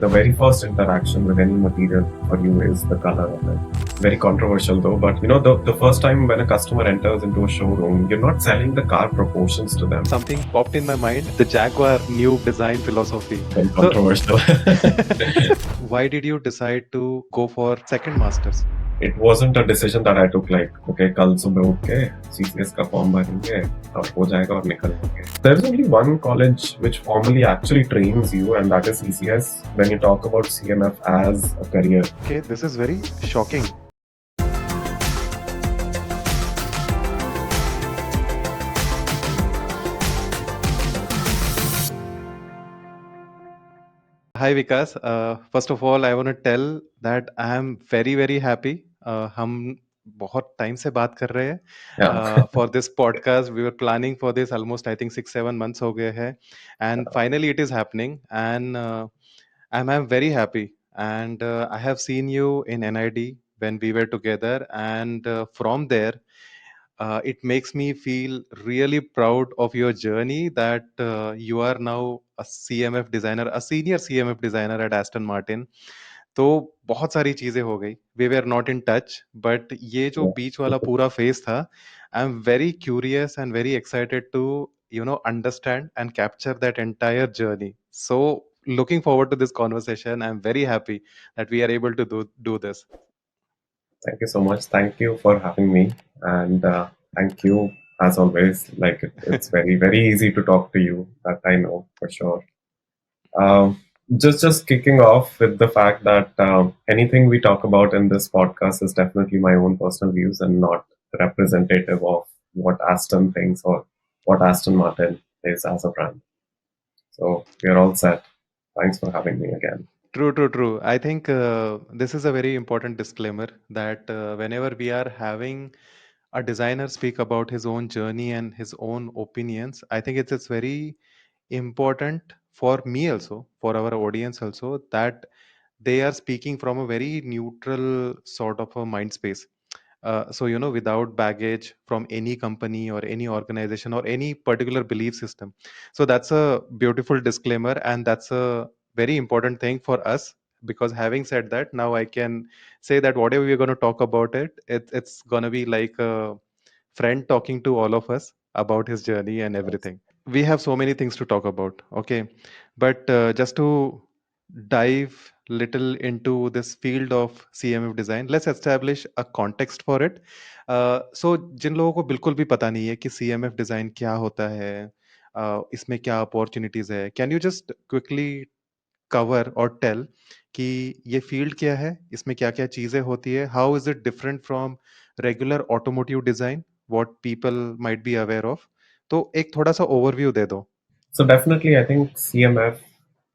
The very first interaction with any material for you is the color of it. Very controversial though, but the first time when a customer enters into a showroom, you're not selling the car proportions to them. Something popped in my mind, the Jaguar new design philosophy. Very controversial. Why did you decide to go for second masters? It wasn't a decision that I took like, okay, कल सुबह उठ के CCS का form भरेंगे और हो जाएगा और निकल लेंगे. There's only one college which formally actually trains you, and that is CCS when you talk about CMF as a career. Okay, this is very shocking. Hi Vikas. First of all, I want to tell that I am very very happy. हम बहुत time से बात कर रहे हैं. Yeah. For this podcast, we were planning for this almost I think 6-7 months हो गए हैं, and finally it is happening, and I'm very happy. And I have seen you in NID when we were together, and from there, it makes me feel really proud of your journey that you are now a CMF designer, a senior CMF designer at Aston Martin. तो बहुत सारी चीजें हो गई. We were not in touch, but ये जो बीच वाला पूरा फेज था, I'm very curious and very excited to understand and capture that entire journey. So looking forward to this conversation. I'm very happy that we are able to do this. Thank you so much. Thank you for having me, and thank you as always. Like it's very very easy to talk to you. That I know for sure. Um, just kicking off with the fact that anything we talk about in this podcast is definitely my own personal views and not representative of what Aston thinks or what Aston Martin is as a brand. So we are all set. Thanks for having me again. True. I think this is a very important disclaimer that whenever we are having a designer speak about his own journey and his own opinions, I think it's very important for me also, for our audience also, that they are speaking from a very neutral sort of a mind space. So, without baggage from any company or any organization or any particular belief system. So, that's a beautiful disclaimer, and that's a very important thing for us. Because having said that, now I can say that whatever we're going to talk about it's going to be like a friend talking to all of us about his journey and everything. We have so many things to talk about, okay, but just to dive little into this field of CMF design, let's establish a context for it. So जिन लोगों को बिल्कुल भी पता नहीं है कि CMF design क्या होता है, इसमें क्या opportunities है, can you just quickly cover और tell कि ये field क्या है, इसमें क्या क्या चीजें होती है, how is it different from regular automotive design, what people might be aware of. तो एक थोड़ा सा overview दे दो. So definitely, I think CMF,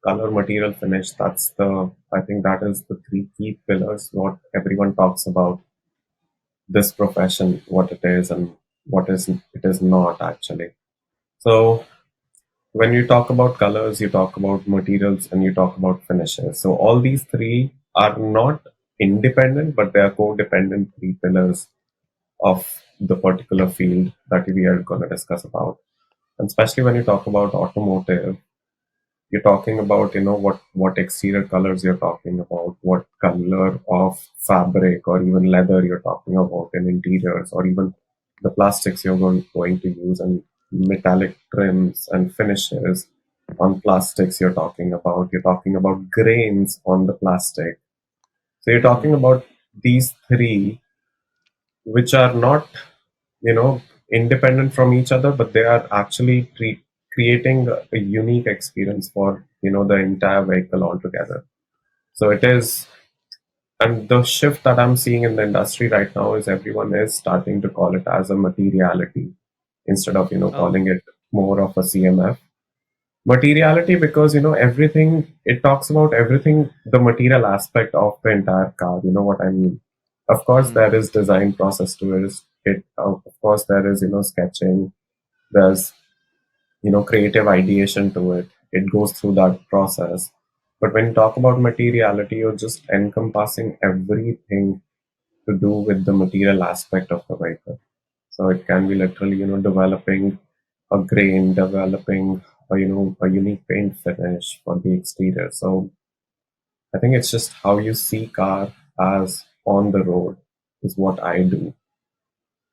color, material, finish. I think that is the three key pillars. What everyone talks about this profession, what it is, and what is it is not actually. So when you talk about colors, you talk about materials, and you talk about finishes. So all these three are not independent, but they are codependent three pillars of the particular field that we are going to discuss about. And especially when you talk about automotive, you're talking about what exterior colors you're talking about, what color of fabric or even leather you're talking about in interiors, or even the plastics you're going to use, and metallic trims and finishes on plastics you're talking about grains on the plastic. So you're talking about these three, which are not independent from each other, but they are actually creating a unique experience for the entire vehicle altogether. So it is, and the shift that I'm seeing in the industry right now is everyone is starting to call it as a materiality instead of calling it more of a CMF materiality, because everything, it talks about everything, the material aspect of the entire car. You know what I mean? Of course, there is design process to it. Of course, there is sketching. There's creative ideation to it. It goes through that process. But when you talk about materiality, you're just encompassing everything to do with the material aspect of the vehicle. So it can be literally developing a grain, developing a unique paint finish for the exterior. So I think it's just how you see car as on the road is what I do.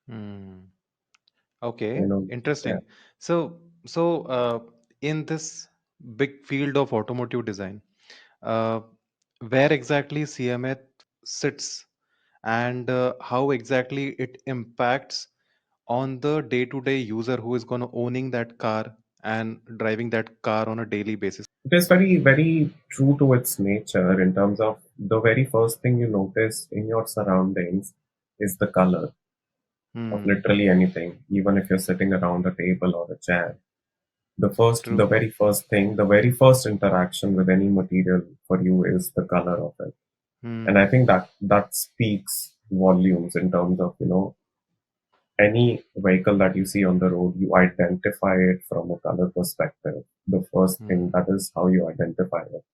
Hmm. You Okay, know, yeah. interesting. So, in this big field of automotive design, uh, where exactly CMF sits and how exactly it impacts on the day-to-day user who is going to owning that car and driving that car on a daily basis. It is very, very true to its nature in terms of the very first thing you notice in your surroundings is the color of Hmm. literally anything, even if you're sitting around a table or a chair. The True. very first thing, the very first interaction with any material for you is the color of it. And I Hmm. think that speaks volumes in terms of, any vehicle that you see on the road, you identify it from a color perspective. The first thing, Hmm. that is how you identify it.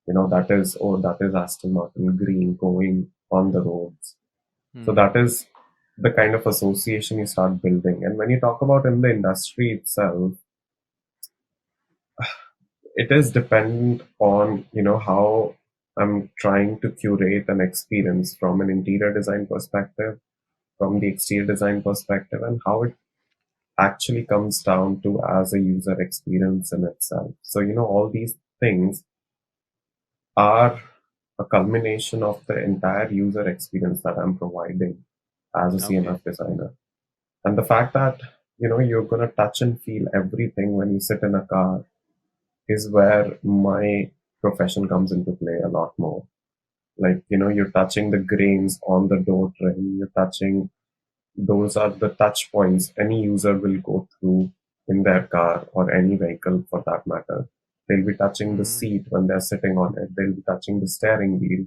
That is, oh, that is Aston Martin green going on the roads. So that Hmm. is the kind of association you start building. And when you talk about in the industry itself, it is dependent on, how I'm trying to curate an experience from an interior design perspective, from the exterior design perspective, and how it actually comes down to as a user experience in itself. So, all these things are a culmination of the entire user experience that I'm providing as a Okay. CMF designer. And the fact that, you're going to touch and feel everything when you sit in a car is where my profession comes into play a lot more. Like, you're touching the grains on the door trim, you're touching, those are the touch points any user will go through in their car or any vehicle for that matter. They'll be touching the Hmm. seat when they're sitting on it, they'll be touching the steering wheel,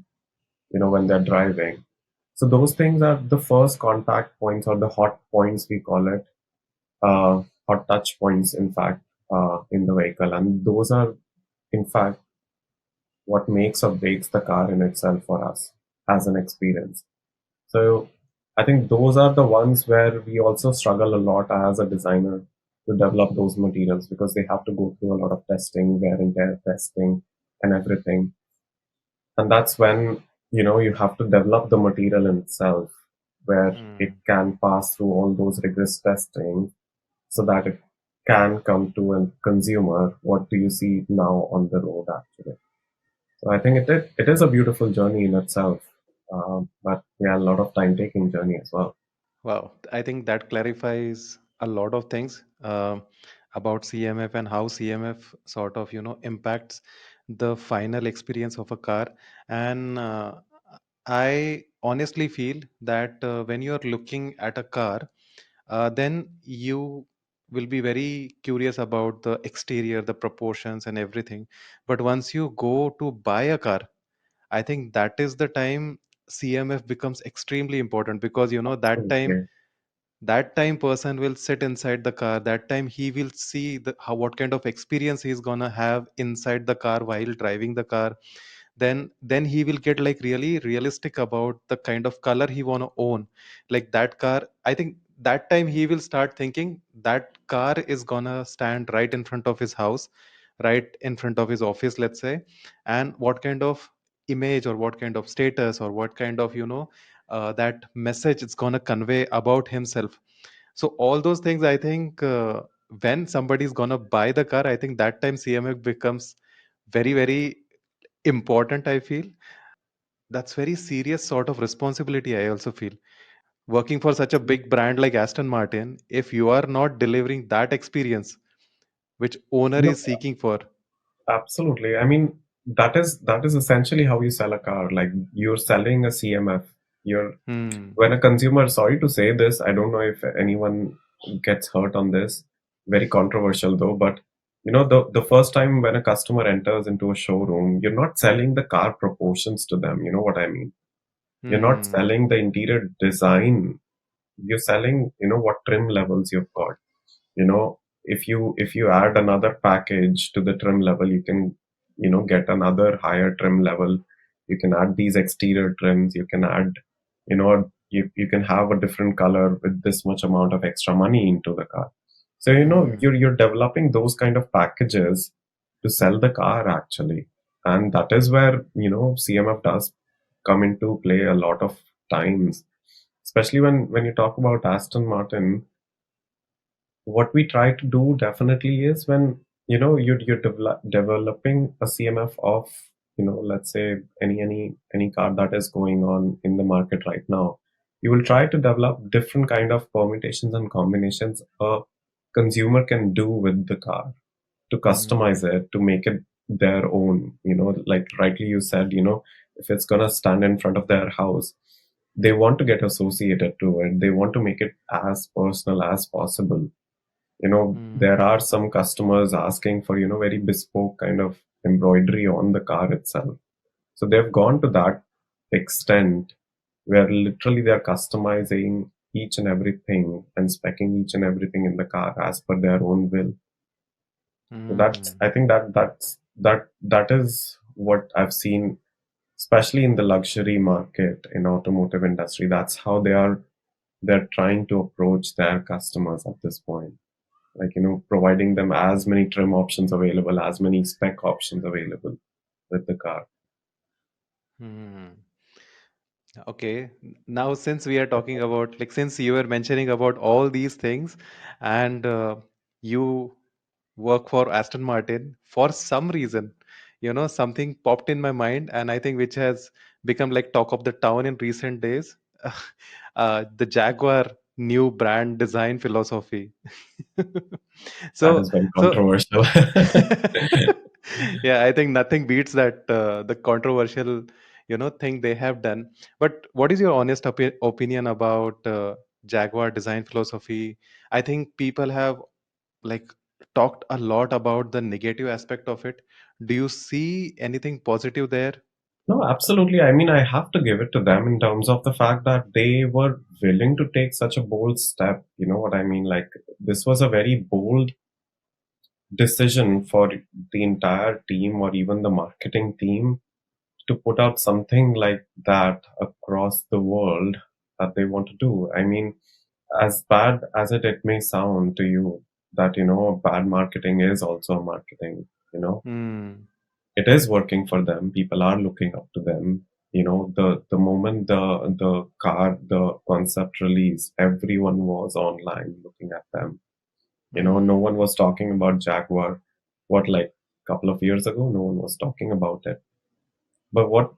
when they're driving. So those things are the first contact points or the hot points we call it, hot touch points, in fact, in the vehicle. And those are, in fact, what makes or breaks the car in itself for us as an experience. So I think those are the ones where we also struggle a lot as a designer to develop those materials because they have to go through a lot of testing, wear and tear testing, and everything. And that's when, you have to develop the material in itself where it Hmm. can pass through all those rigorous testing so that it can come to a consumer. What do you see now on the road actually? So I think it is a beautiful journey in itself, but yeah, a lot of time taking journey as well. Wow, I think that clarifies a lot of things about CMF and how CMF sort of impacts the final experience of a car. And I honestly feel that when you are looking at a car, then you will be very curious about the exterior, the proportions, and everything. But once you go to buy a car, I think that is the time CMF becomes extremely important, because Absolutely. that time person will sit inside the car. That time he will see how what kind of experience he's gonna have inside the car while driving the car. Then he will get like really realistic about the kind of color he want to own, like that car. I think that time he will start thinking that car is gonna stand right in front of his house, right in front of his office, let's say. And what kind of image or what kind of status or what kind of that message it's gonna convey about himself. So all those things, I think, when somebody's gonna buy the car, I think that time CMF becomes very, very important, I feel. That's very serious sort of responsibility, I also feel. Working for such a big brand like Aston Martin, if you are not delivering that experience which owner No, is seeking for. absolutely. I mean, that is essentially how you sell a car. Like you're selling a CMF. You're Hmm. When a consumer, sorry to say this, I don't know if anyone gets hurt on this. Very controversial though, but the first time when a customer enters into a showroom, you're not selling the car proportions to them. You know what I mean? You're not Hmm. selling the interior design. You're selling, what trim levels you've got. If you add another package to the trim level, you can, get another higher trim level. You can add these exterior trims. You can add, you can have a different color with this much amount of extra money into the car. So Hmm. you're developing those kind of packages to sell the car actually. And that is where, CMF does come into play a lot of times, especially when you talk about Aston Martin. What we try to do definitely is when, you're developing a CMF of, let's say any car that is going on in the market right now, you will try to develop different kind of permutations and combinations a consumer can do with the car, to customize Mm, it, to make it their own. Like rightly you said, if it's gonna stand in front of their house, they want to get associated to it. They want to make it as personal as possible. There mm, are some customers asking for, very bespoke kind of embroidery on the car itself. So they've gone to that extent where literally they're customizing each and everything and specing each and everything in the car as per their own will. So that's, mm, I think that is what I've seen, especially in the luxury market in automotive industry. That's how they're trying to approach their customers at this point. Like, providing them as many trim options available, as many spec options available with the car. mm. Okay. Now, since we are talking about, like, since you were mentioning about all these things, and you work for Aston Martin, for some reason, something popped in my mind, and I think which has become like talk of the town in recent days. The Jaguar new brand design philosophy. That so, is very so controversial. yeah, I think nothing beats that the controversial thing they have done. But what is your honest opinion about Jaguar design philosophy? I think people have like talked a lot about the negative aspect of it. Do you see anything positive there? No, absolutely. I mean, I have to give it to them in terms of the fact that they were willing to take such a bold step. You know what I mean? Like, this was a very bold decision for the entire team or even the marketing team to put out something like that across the world that they want to do. I mean, as bad as it may sound to you, that, bad marketing is also a marketing, you know, Hmm. it is working for them. People are looking up to them. The moment the car, the concept release, everyone was online looking at them. No Hmm. one was talking about Jaguar. What, like couple of years ago, no one was talking about it. But what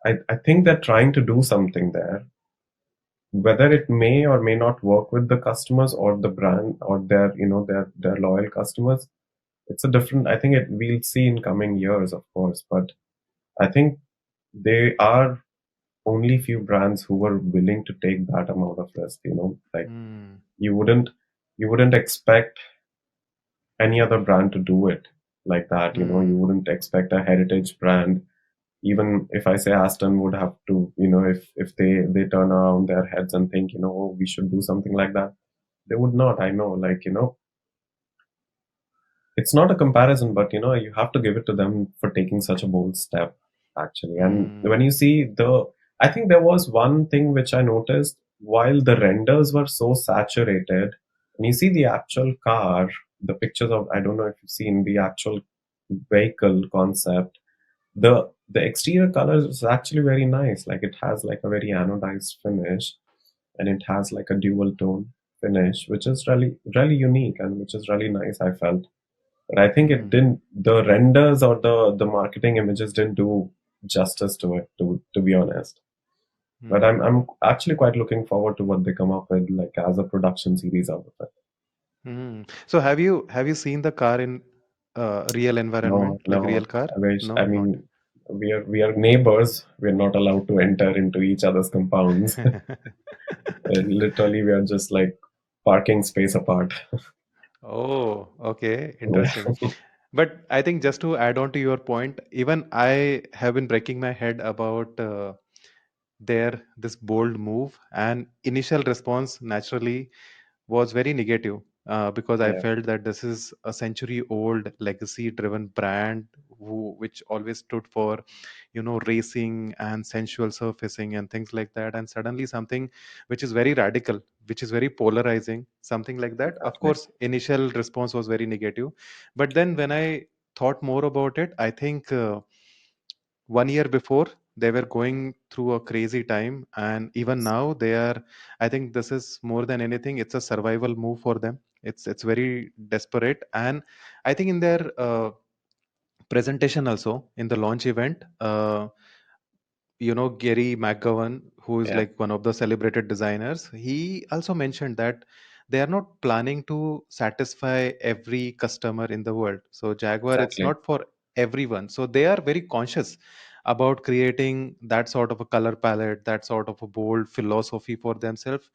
I think they're trying to do something there, whether it may or may not work with the customers or the brand or their loyal customers. It's a different. I think it we'll see in coming years, of course. But I think they are only few brands who were willing to take that amount of risk. Like, Hmm. you wouldn't you wouldn't expect any other brand to do it like that. You Hmm. wouldn't expect a heritage brand. Even if I say Aston would have to, if they turn around their heads and think, oh, we should do something like that, they would not. I know, like, it's not a comparison, but you have to give it to them for taking such a bold step, actually. And when Hmm. you see I think there was one thing which I noticed while the renders were so saturated, and you see the actual car, the pictures of, I don't know if you've seen the actual vehicle concept, the exterior color is actually very nice. Like, it has like a very anodized finish, and it has like a dual tone finish, which is really really unique and which is really nice, I felt. But I think it Hmm. didn't, the renders or the marketing images didn't do justice to it, to be honest. But Hmm. I'm actually quite looking forward to what they come up with, like, as a production series out of it. Hmm. So have you seen the car in real No, environment, like real no, car? I wish. I No, not. mean, we are neighbors. We're not allowed to enter into each other's compounds. Literally, we are just like parking space apart. Oh, okay, interesting. Yeah. But I think just to add on to your point, even I have been breaking my head about their this bold move, and initial response naturally was very negative, because I Yeah, felt that this is a century old legacy driven brand which always stood for racing and sensual surfacing and things like that, and suddenly something which is very radical, which is very polarizing, something like that. Of exactly. course, initial response was very negative, but then when I thought more about it, I think 1 year before they were going through a crazy time, and even now they are. I think this is more than anything, it's a survival move for them. It's very desperate, and I think in their presentation also in the launch event, Gary McGowan, who is Yeah, like one of the celebrated designers, he also mentioned that they are not planning to satisfy every customer in the world. So Jaguar, it's exactly. not for everyone. So they are very conscious about creating that sort of a color palette, that sort of a bold philosophy for themselves.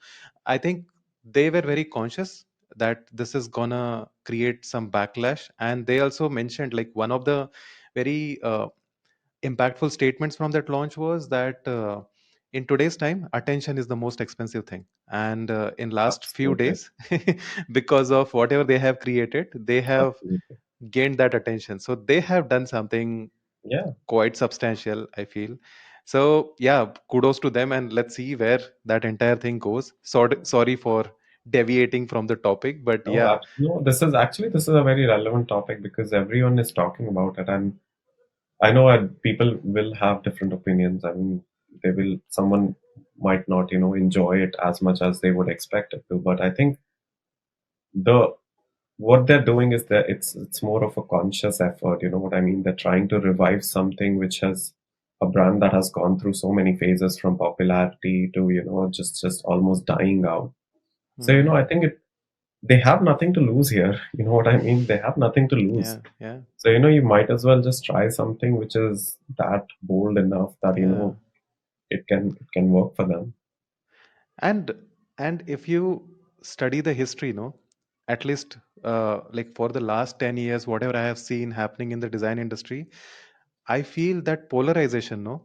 I think they were very conscious that this is gonna create some backlash, and they also mentioned like one of the very impactful statements from that launch was that in today's time attention is the most expensive thing, and in last few Absolutely. days because of whatever they have created, they have Absolutely. gained that attention, so they have done something Yeah. quite substantial, I feel. So yeah, kudos to them, and let's see where that entire thing goes. Sorry for deviating from the topic, but No, yeah. no, this is a very relevant topic because everyone is talking about it, and I know people will have different opinions. I mean, someone might not, enjoy it as much as they would expect it to. But I think the what they're doing is that it's more of a conscious effort. You know what I mean? They're trying to revive something which has a brand that has gone through so many phases from popularity to, just almost dying out. So, Hmm. I think they have nothing to lose here. You know what I mean? They have nothing to lose. Yeah, yeah, So, you might as well just try something which is that bold enough that, yeah. it can work for them. and and if you study the history, no, at least like for the last 10 years, whatever I have seen happening in the design industry, I feel that polarization, no,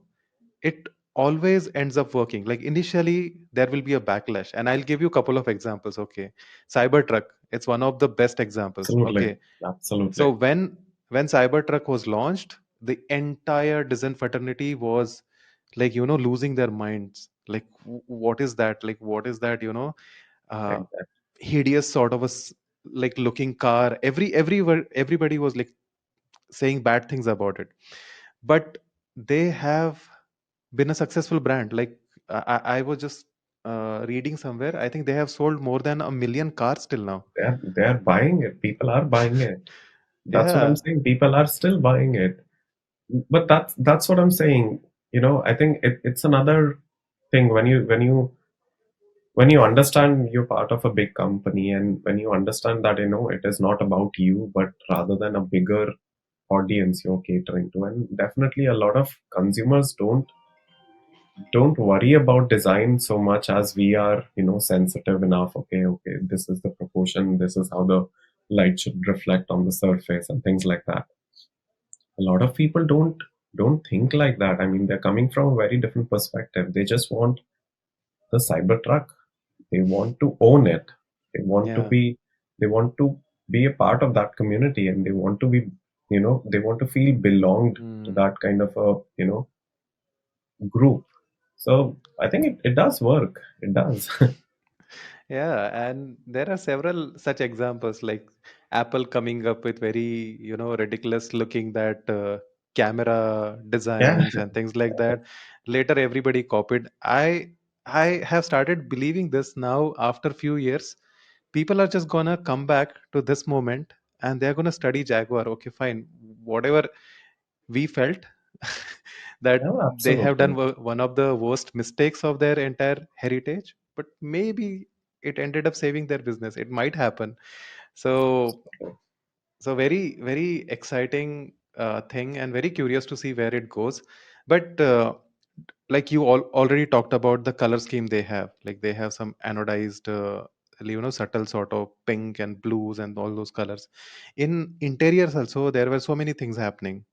it always ends up working. Like initially there will be a backlash, and I'll give you a couple of examples. Okay, Cybertruck, it's one of the best examples. Absolutely. Okay, so Absolutely. when Cybertruck was launched, the entire design fraternity was like, losing their minds. Like, what is that? Like, what is that? Uh, Exactly. hideous sort of like looking car. Everybody was like saying bad things about it, but they have been a successful brand. Like I was just reading somewhere. I think they have sold more than 1 million cars till now. They're buying it. People are buying it. That's what I'm Yeah. saying. People are still buying it. But that's what I'm saying. I think it's another thing when you understand you're part of a big company, and when you understand that it is not about you but rather than a bigger audience you're catering to. And definitely a lot of consumers don't worry about design so much as we are, sensitive enough. Okay, this is the proportion, this is how the light should reflect on the surface and things like that. A lot of people don't think like that. I mean, they're coming from a very different perspective. They just want the Cybertruck. They want to own it. They want to Yeah. be they want to be a part of that community, and they want to be, they want to feel belonged to Hmm. that kind of a, group. So I think it does work. It does. Yeah, and there are several such examples, like Apple coming up with very, ridiculous looking that camera Yeah. designs and things like that. Later, everybody copied. I have started believing this now after few years. People are just gonna come back to this moment, and they're gonna study Jaguar. Okay, fine. Whatever we felt that No, they have done absolutely. one of the worst mistakes of their entire heritage, but maybe it ended up saving their business. It might happen. So Absolutely. very very exciting thing, and very curious to see where it goes. But like you already talked about the color scheme they have. Like they have some anodized subtle sort of pink and blues and all those colors. In interiors also there were so many things happening.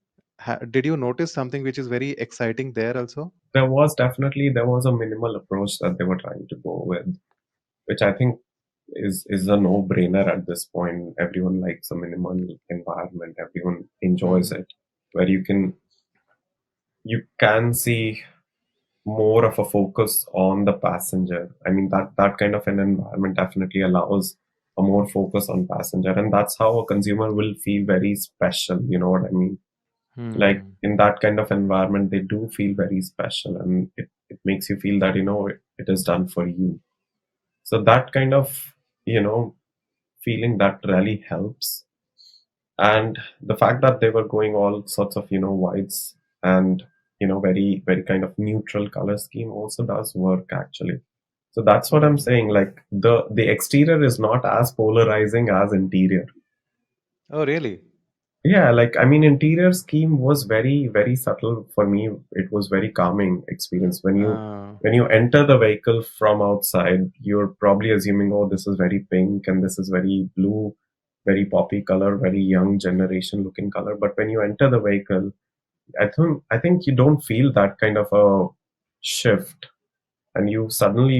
Did you notice something which is very exciting there also? There was a minimal approach that they were trying to go with, which I think is a no-brainer at this point. Everyone likes a minimal environment. Everyone enjoys Hmm. it, where you can see more of a focus on the passenger. I mean, that kind of an environment definitely allows a more focus on passenger, and that's how a consumer will feel very special. You know what I mean? Like Hmm. in that kind of environment, they do feel very special, and it makes you feel that it is done for you. So that kind of feeling that really helps. And the fact that they were going all sorts of whites and very very kind of neutral color scheme also does work actually. So that's what I'm Hmm. saying, like the exterior is not as polarizing as interior. Oh, really? Yeah, like I mean, interior scheme was very, very subtle for me. It was very calming experience. Uh, When you enter the vehicle from outside, you're probably assuming, oh, this is very pink and this is very blue, very poppy color, very young generation looking color. But when you enter the vehicle, I think you don't feel that kind of a shift. And you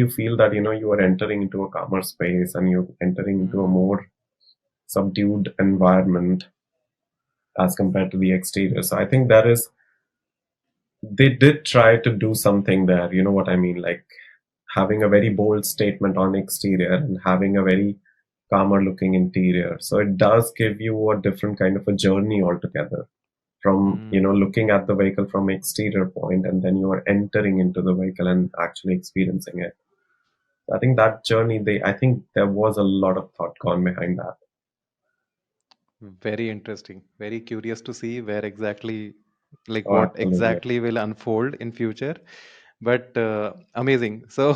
feel that you are entering into a calmer space and you're entering into a hmm. more subdued environment as compared to the exterior. So I think they did try to do something there. You know what I mean? Like having a very bold statement on exterior and having a very calmer looking interior. So it does give you a different kind of a journey altogether from, Hmm. looking at the vehicle from exterior point and then you are entering into the vehicle and actually experiencing it. I think that journey, I think there was a lot of thought gone behind that. Very interesting. Very curious to see where exactly, like Oh, what absolutely. exactly will unfold in future. But amazing. So,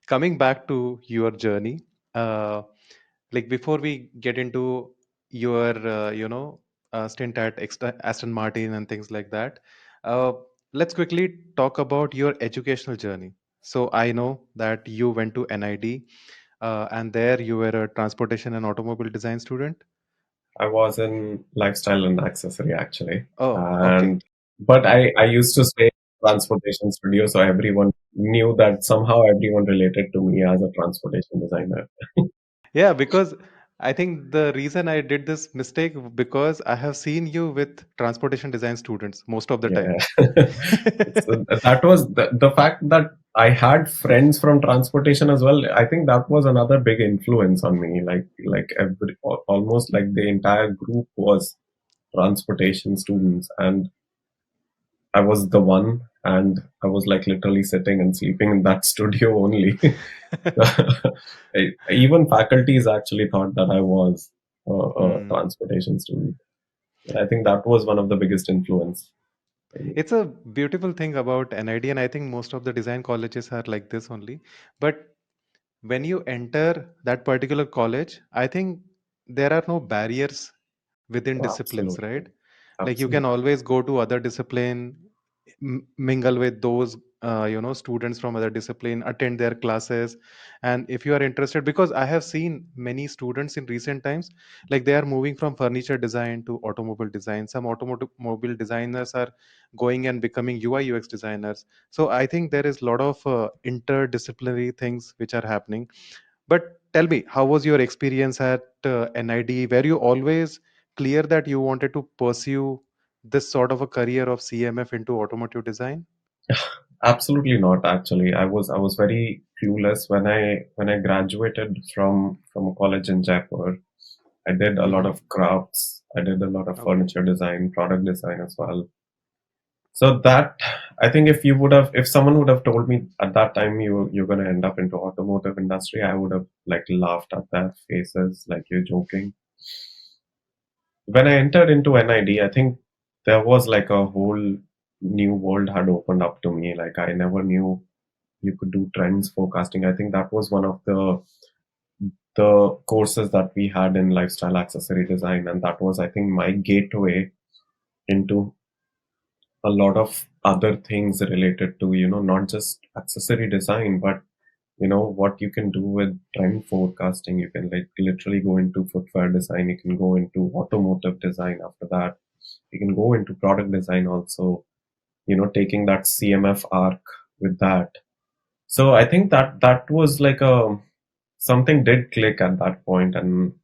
coming back to your journey, uh, like before we get into your, stint at Aston Martin and things like that, uh, let's quickly talk about your educational journey. So, I know that you went to NID, and there you were a transportation and automobile design student. I was in lifestyle and accessory actually, Oh, okay. and but I used to stay in transportation studio, so everyone knew that somehow everyone related to me as a transportation designer. Yeah, because I think the reason I did this mistake because I have seen you with transportation design students most of the Yeah, time. that was the fact that I had friends from transportation as well. I think that was another big influence on me. Like almost like the entire group was transportation students, and I was the one, and I was like literally sitting and sleeping in that studio only. Even faculties actually thought that I was a Hmm. transportation student. I think that was one of the biggest influence for me. It's a beautiful thing about NID, and I think most of the design colleges are like this only. But when you enter that particular college, I think there are no barriers within disciplines, right? Absolutely, Like you can absolutely. always go to other discipline, mingle with those students from other discipline, attend their classes. And if you are interested, because I have seen many students in recent times, like they are moving from furniture design to automobile design. Some automobile designers are going and becoming UI UX designers. So I think there is a lot of interdisciplinary things which are happening. But tell me, how was your experience at NID? Were you always clear that you wanted to pursue this sort of a career of CMF into automotive design? Absolutely not. Actually, I was very clueless when I graduated from a college in Jaipur. I did a lot Mm-hmm. of crafts. I did a lot of Okay. furniture design, product design as well. So that I think if someone would have told me at that time you're gonna end up into automotive industry, I would have like laughed at their faces, like you're joking. When I entered into NID, I think there was like a whole new world had opened up to me. Like I never knew you could do trends forecasting. I think that was one of the courses that we had in lifestyle accessory design, and that was I think my gateway into a lot of other things related to not just accessory design, but what you can do with trend forecasting. You can like literally go into footwear design, you can go into automotive design after that, you can go into product design also, taking that CMF arc with that. So I think that was like a something did click at that point, and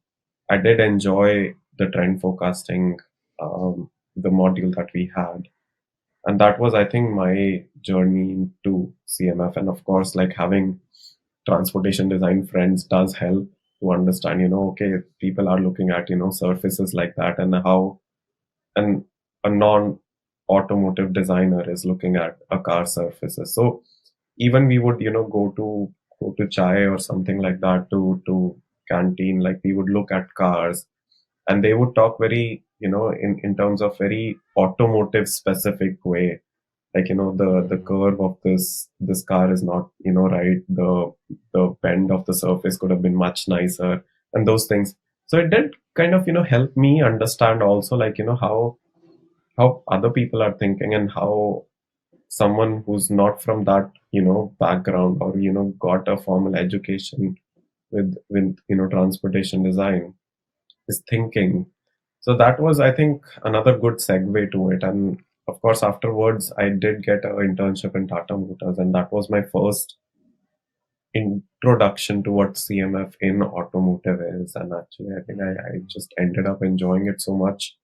I did enjoy the trend forecasting, the module that we had, and that was I think my journey to CMF. And of course, like having transportation design friends does help. to understand, okay, people are looking at, surfaces like that, and how an a non automotive designer is looking at a car surfaces. So even we would, go to chai or something like that, to canteen, like we would look at cars, and they would talk very, in terms of very automotive specific way, like, the Hmm. curve of this car is not, right, the bend of the surface could have been much nicer, and those things. So it did kind of, help me understand also, like, how other people are thinking, and how someone who's not from that, background, or, got a formal education with transportation design, is thinking. So that was, I think, another good segue to it. And of course, afterwards, I did get an internship in Tata Motors, and that was my first introduction to what CMF in automotive is. And actually, I think I Hmm. just ended up enjoying it so much.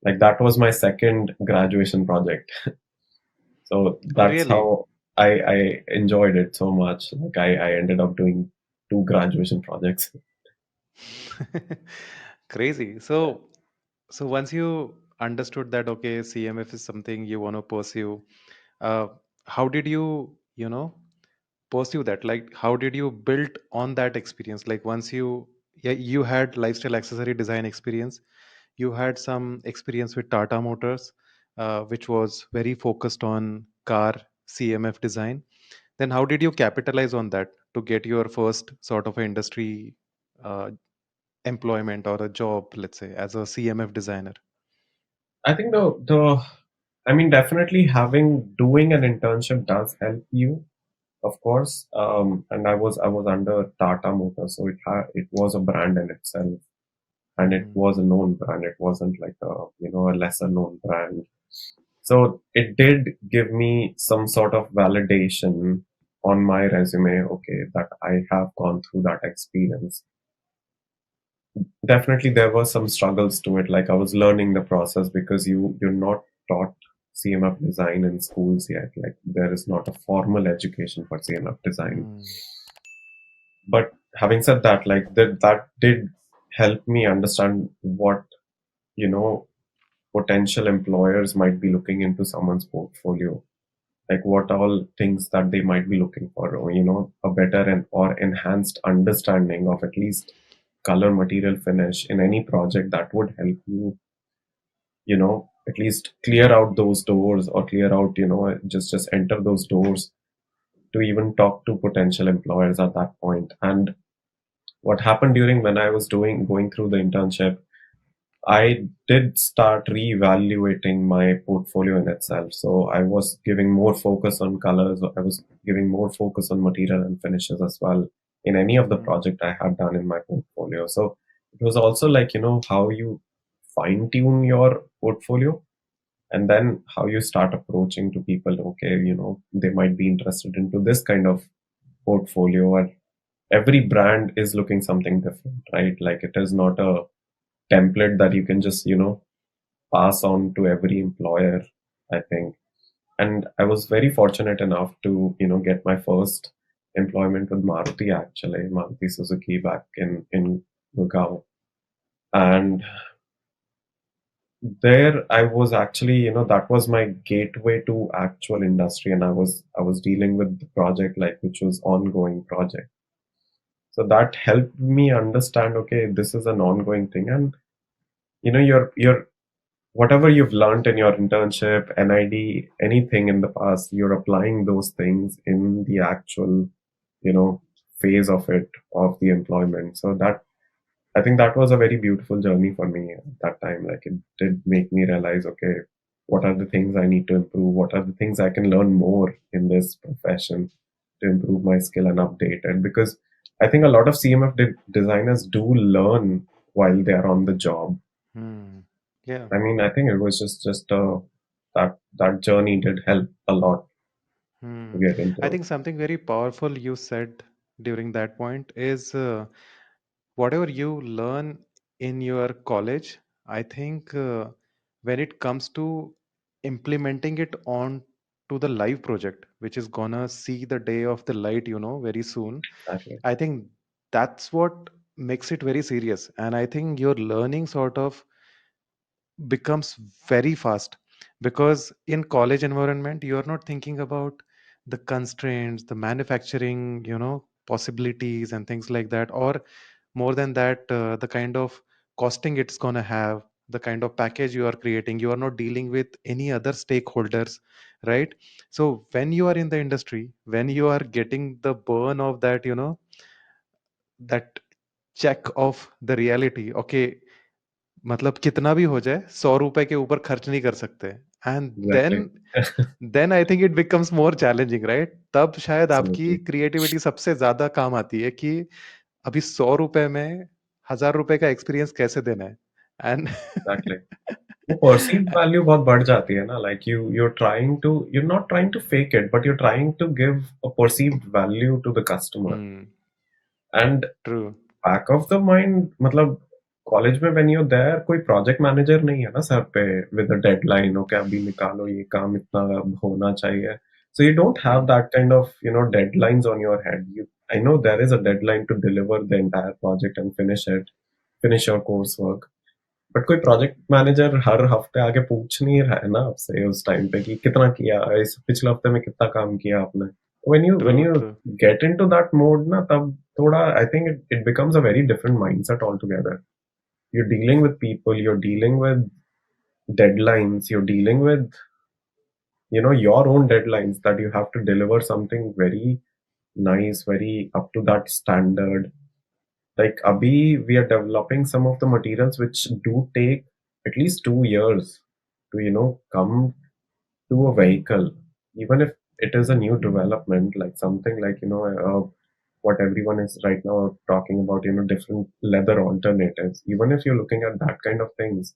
Like, that was my second graduation project. So Oh, that's really? how I enjoyed it so much. Like, I ended up doing two graduation projects. Crazy. So once you understood that, okay, CMF is something you want to pursue, uh, how did you, pursue that? Like, how did you build on that experience? Like, once you, yeah, you had lifestyle accessory design experience, you had some experience with Tata Motors, which was very focused on car CMF design. Then how did you capitalize on that to get your first sort of a industry uh, employment or a job, let's say, as a CMF designer? I think I mean, definitely having doing an internship does help you, of course. And I was under Tata Motors, so it was a brand in itself, and it Hmm. was a known brand. It wasn't like a lesser known brand. So it did give me some sort of validation on my resume. Okay, that I have gone through that experience. Definitely, there were some struggles to it. Like, I was learning the process, because you're not taught CMF design in schools yet. Like, there is not a formal education for CMF design. Hmm. But having said that, like, that did help me understand what, you know potential employers might be looking into someone's portfolio, like what all things that they might be looking for, or, a better and or enhanced understanding of at least color, material, finish in any project, that would help you, at least clear out those doors, or clear out, just enter those doors to even talk to potential employers at that point. And what happened during when I was going through the internship, I did start reevaluating my portfolio in itself. So I was giving more focus on colors. I was giving more focus on material and finishes as well in any of the Hmm. project I had done in my portfolio. So it was also like, how you fine tune your portfolio, and then how you start approaching to people. Okay, they might be interested into this kind of portfolio, or every brand is looking something different, right? Like, it is not a template that you can just, pass on to every employer, I think. And I was very fortunate enough to, get my first employment with Maruti, actually, Maruti Suzuki, back in Gurgaon. And there I was actually, that was my gateway to actual industry, and I was dealing with the project, like, which was ongoing project. So that helped me understand, okay, this is an ongoing thing. And your whatever you've learned in your internship, NID, anything in the past, you're applying those things in the actual, you know, phase of it, of the employment. So that, I think that was a very beautiful journey for me at that time. Like, it did make me realize, okay, what are the things I need to improve? What are the things I can learn more in this profession to improve my skill and update it? Because I think a lot of CMF designers do learn while they are on the job. Hmm. Yeah. I mean, I think it was just that journey did help a lot to Hmm. get I into. think something very powerful you said during that point is whatever you learn in your college, I think when it comes to implementing it on to the live project, which is gonna see the day of the light, very soon, Exactly. I think that's what makes it very serious, and I think your learning sort of becomes very fast, because in college environment you are not thinking about the constraints, the manufacturing, possibilities and things like that, or more than that, the kind of costing it's going to have, the kind of package you are creating. You are not dealing with any other stakeholders, right? So when you are in the industry, when you are getting the burn of that, that check of the reality, okay, मतलब कितना भी हो जाए 100 रुपए के ऊपर खर्च नहीं कर सकते, and Exactly. Then I think it becomes more challenging, right? तब शायद आपकी Absolutely. क्रिएटिविटी सबसे ज्यादा काम आती है कि अभी 100 रुपए में 1000 रुपए का एक्सपीरियंस कैसे देना है, एंड Exactly. वो perceived value बहुत बढ़ जाती है ना, like you're not trying to fake it, but you're trying to give a perceived value to the customer. And true back of the mind, मतलब कॉलेज में when you're there कोई project manager नहीं है ना सर पे with a deadline, okay अभी निकालो ये काम इतना होना चाहिए. So you don't have that kind of deadlines on your head. I know there is a deadline to deliver the entire project and finish your coursework. But कोई project manager हर हफ्ते आके पूछ नहीं रहा है ना आपसे उस टाइम पे कि कितना किया, इस पिछले हफ्ते में कितना काम किया आपने. True when you true get into that mode ना, तब थोड़ा I think it becomes a very different mindset altogether. You're dealing with people, you're dealing with deadlines, you're dealing with your own deadlines, that you have to deliver something very nice, very up to that standard. Like abhi we are developing some of the materials which do take at least 2 years to come to a vehicle, even if it is a new development, like something like what everyone is right now talking about, different leather alternatives. Even if you're looking at that kind of things,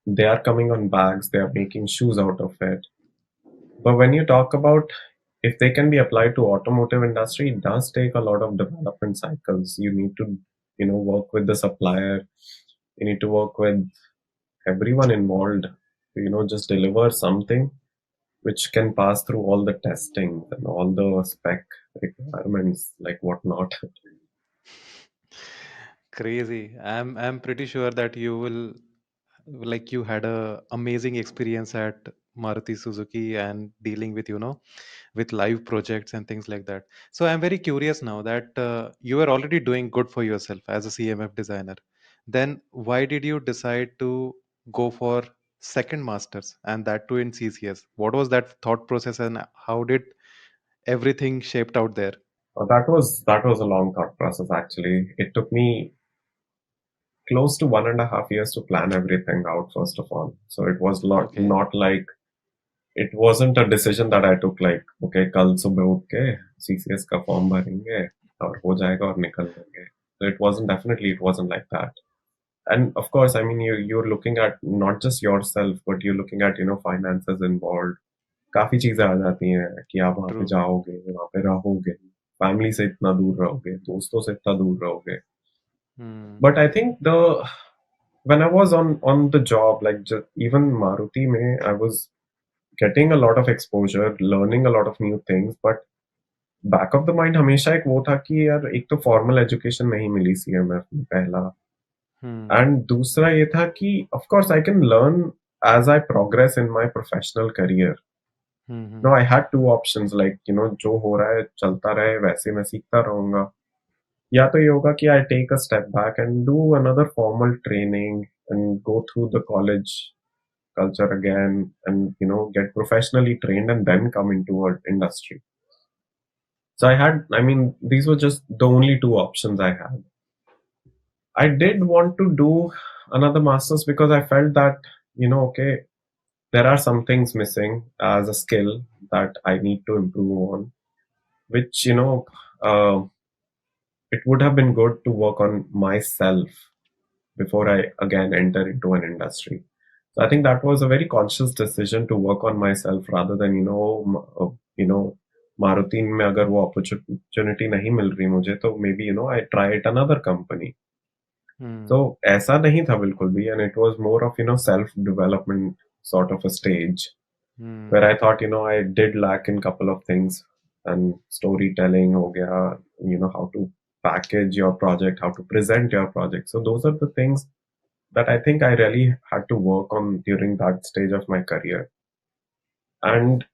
they are coming on bags, they are making shoes out of it. But when you talk about if they can be applied to automotive industry, it does take a lot of development cycles. You need to work with the supplier, you need to work with everyone involved to just deliver something which can pass through all the testing and all the spec requirements, like whatnot. crazy. I'm pretty sure that you will, like, you had a amazing experience at Maruti Suzuki and dealing with, with live projects and things like that. So I'm very curious now that you were already doing good for yourself as a CMF designer. Then why did you decide to go for second masters, and that too in CCS? What was that thought process, and how did everything shaped out there? That was a long thought process. Actually, it took me close to 1.5 years to plan everything out. First of all, so it was Okay. not like it wasn't a decision that I took like, okay, कल सुबह उठ के CCS का form भरेंगे और हो जाएगा और निकल लेंगे. So it wasn't like that. And of course, I mean, you're looking at not just yourself, but you're looking at finances involved. काफी चीजें आ जाती हैं कि आप वहां पे True. जाओगे, वहां पे रहोगे, फैमिली से इतना दूर रहोगे, दोस्तों से इतना दूर रहोगे. Hmm. But I think the when I was on the job, like just, even Maruti mein, I was getting a lot of exposure, learning a lot of new things. But back of the mind हमेशा एक वो था कि यार एक तो formal education नहीं मिली CMF में, पहला. Hmm. एंड दूसरा ये था कि of course I can learn as I progress in my professional career. Hmm. Hmm. No I had two options, like जो हो रहा है चलता रहे, वैसे मैं सीखता रहूंगा. या तो ये होगा कि I take a step back and do another formal training and go through the college culture again, and get professionally trained and then come into an industry. So I mean, these were just the only two options I had. I did want to do another master's because I felt that, okay, there are some things missing as a skill that I need to improve on, which, uh, it would have been good to work on myself before I again enter into an industry. So I think that was a very conscious decision to work on myself rather than, Maruti में अगर वो opportunity नहीं मिल रही मुझे, तो maybe I try it another company. तो Hmm. ऐसा नहीं था बिल्कुल भी, and it was more of self development sort of a stage where Hmm. I thought I did lack in couple of things, and storytelling हो गया, how to package your project, how to present your project. So those are the things that I think I really had to work on during that stage of my career. And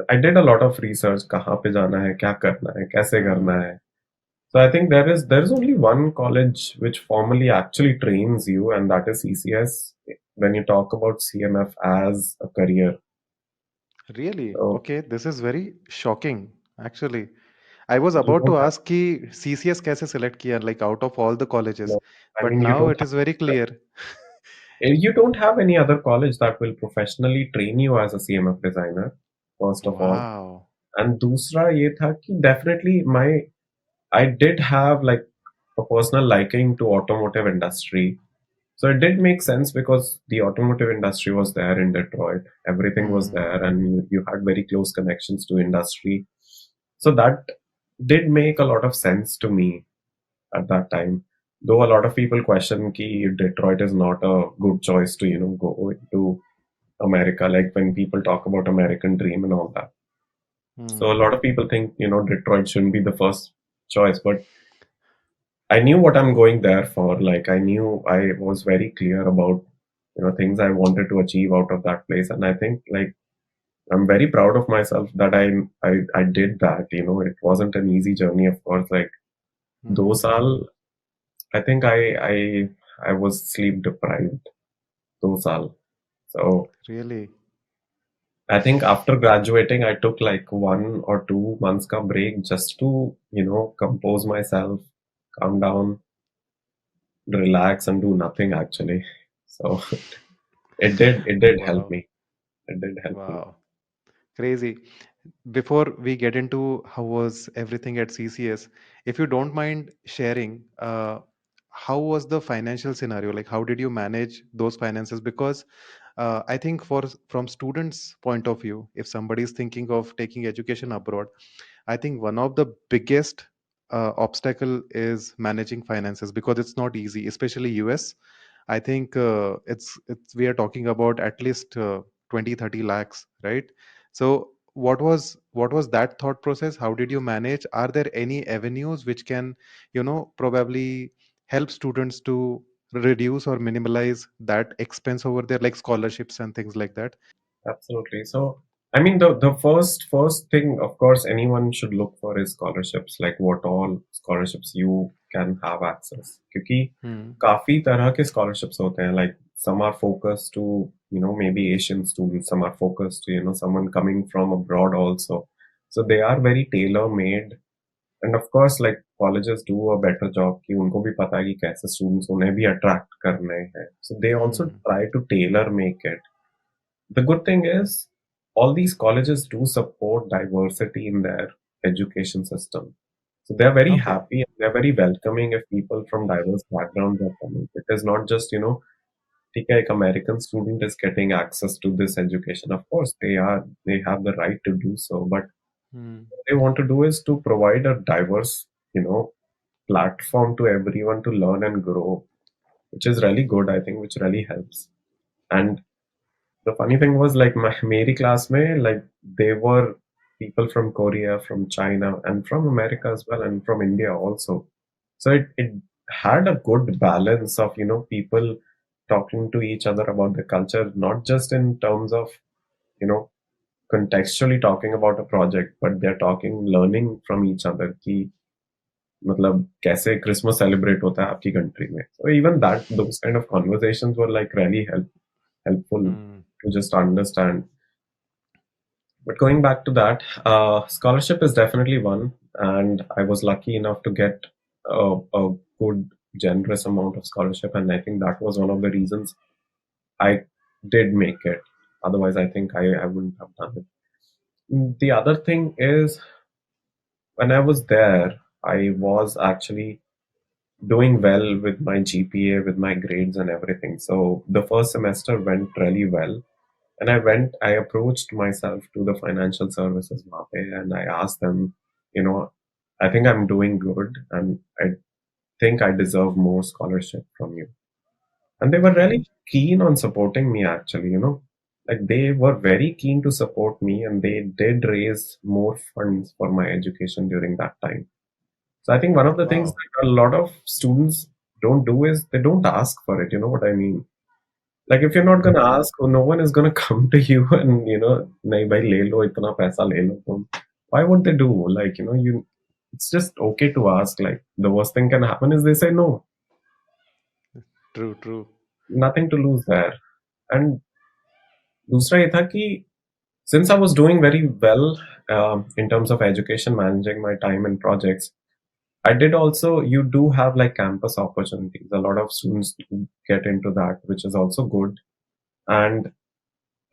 I did a lot of research, कहाँ पे जाना है, क्या करना है, कैसे करना Hmm. है. So I think there is only one college which formally actually trains you, and that is CCS. When you talk about CMF as a career, Really? so Okay, this is very shocking, actually. I was you about to don't have ask कि CCS कैसे select किया, like out of all the colleges, no, I but mean you now don't it is very have clear. you don't have any other college that will professionally train you as a CMF designer, first of all. Wow. And दूसरा ये था कि definitely I did have like a personal liking to automotive industry. So it did make sense because the automotive industry was there in Detroit. Everything was Hmm. there, and you had very close connections to industry. So that did make a lot of sense to me at that time. Though a lot of people question ki Detroit is not a good choice to go into America. Like when people talk about American dream and all that. So a Hmm. lot of people think Detroit shouldn't be the first choice, but I knew what I'm going there for. Like I knew I was very clear about things I wanted to achieve out of that place, and I think like I'm very proud of myself that I did that. It wasn't an easy journey, of course. Like दो Hmm. साल, I think I was sleep deprived 2 साल. So Really? I think after graduating, I took like 1 or 2 months ka break just to compose myself, calm down, relax, and do nothing actually. So it did help Wow. me. It did help me. Wow. Crazy. Before we get into how was everything at CCS, if you don't mind sharing, how was the financial scenario? Like, how did you manage those finances? Because I think from students' point of view, if somebody is thinking of taking education abroad, I think one of the biggest obstacle is managing finances because it's not easy, especially US. I think it's we are talking about at least 20 30 lakhs, right? So what was that thought process? How did you manage? Are there any avenues which can probably help students to reduce or minimize that expense over there, like scholarships and things like that? Absolutely. So, I mean, the first thing, of course, anyone should look for is scholarships. Like what all scholarships you can have access. क्योंकि Hmm. काफी तरह के scholarships होते हैं. Like some are focused to maybe Asian students. Some are focused to someone coming from abroad also. So they are very tailor made. And of course, like colleges do a better job कि उनको भी पता है कि कैसे students उन्हें भी attract करने हैं. So they also Hmm. try to tailor make it. The good thing is, all these colleges do support diversity in their education system. So they're very Okay. happy and they're very welcoming if people from diverse backgrounds are coming. It is not just, ठीक है, एक American student is getting access to this education. Of course, they have the right to do so, but Hmm. what they want to do is to provide a diverse, platform to everyone to learn and grow, which is really good, I think, which really helps. And the funny thing was like my मेरी class में like they were people from Korea, from China, and from America as well, and from India also. So it had a good balance of people talking to each other about the culture, not just in terms of you know contextually talking about a project, but they're talking, learning from each other कि मतलब कैसे Christmas celebrate होता है आपकी country में. So even that those kind of conversations were like really helpful Hmm. to just understand. But going back to that, scholarship is definitely one, and I was lucky enough to get a good, generous amount of scholarship, and I think that was one of the reasons I did make it. Otherwise, I think I wouldn't have done it. The other thing is, when I was there, I was actually doing well with my GPA, with my grades, and everything. So the first semester went really well. And I approached myself to the financial services market and I asked them, I think I'm doing good and I think I deserve more scholarship from you. And they were Okay. really keen on supporting me actually. Like they were very keen to support me and they did raise more funds for my education during that time. So I think one of the things Wow. that a lot of students don't do is they don't ask for it. You know what I mean? Like if you're not gonna Hmm. ask, no one is gonna come to you and nahi bhai le lo itna paisa le lo tum. Why would they do? Like it's just okay to ask. Like the worst thing can happen is they say no. True, true. Nothing to lose there. And दूसरा ये था कि since I was doing very well in terms of education, managing my time and projects, I did also, you do have like campus opportunities. A lot of students get into that, which is also good. And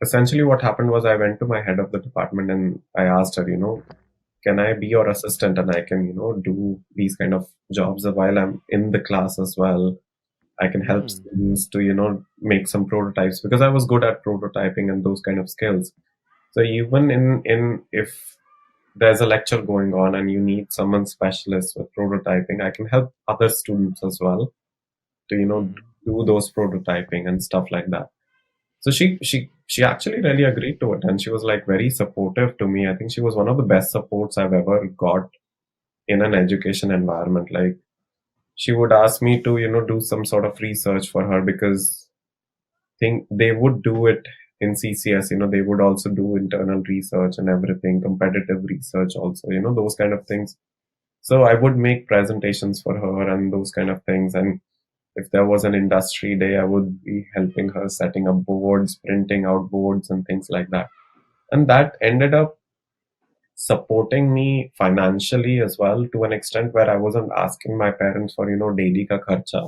essentially, what happened was I went to my head of the department and I asked her, can I be your assistant and I can, do these kind of jobs while I'm in the class as well. I can help Hmm. students to, make some prototypes because I was good at prototyping and those kind of skills. So even in if there's a lecture going on and you need someone specialist with prototyping, I can help other students as well to Hmm. do those prototyping and stuff like that. So she actually really agreed to it, and she was like very supportive to me. I think she was one of the best supports I've ever got in an education environment. Like she would ask me to do some sort of research for her because think they would do it in CCS. They would also do internal research and everything, competitive research also. Those kind of things. So I would make presentations for her and those kind of things. And if there was an industry day, I would be helping her setting up boards, printing out boards and things like that. And that ended up supporting me financially as well to an extent where I wasn't asking my parents for, daily ka kharcha.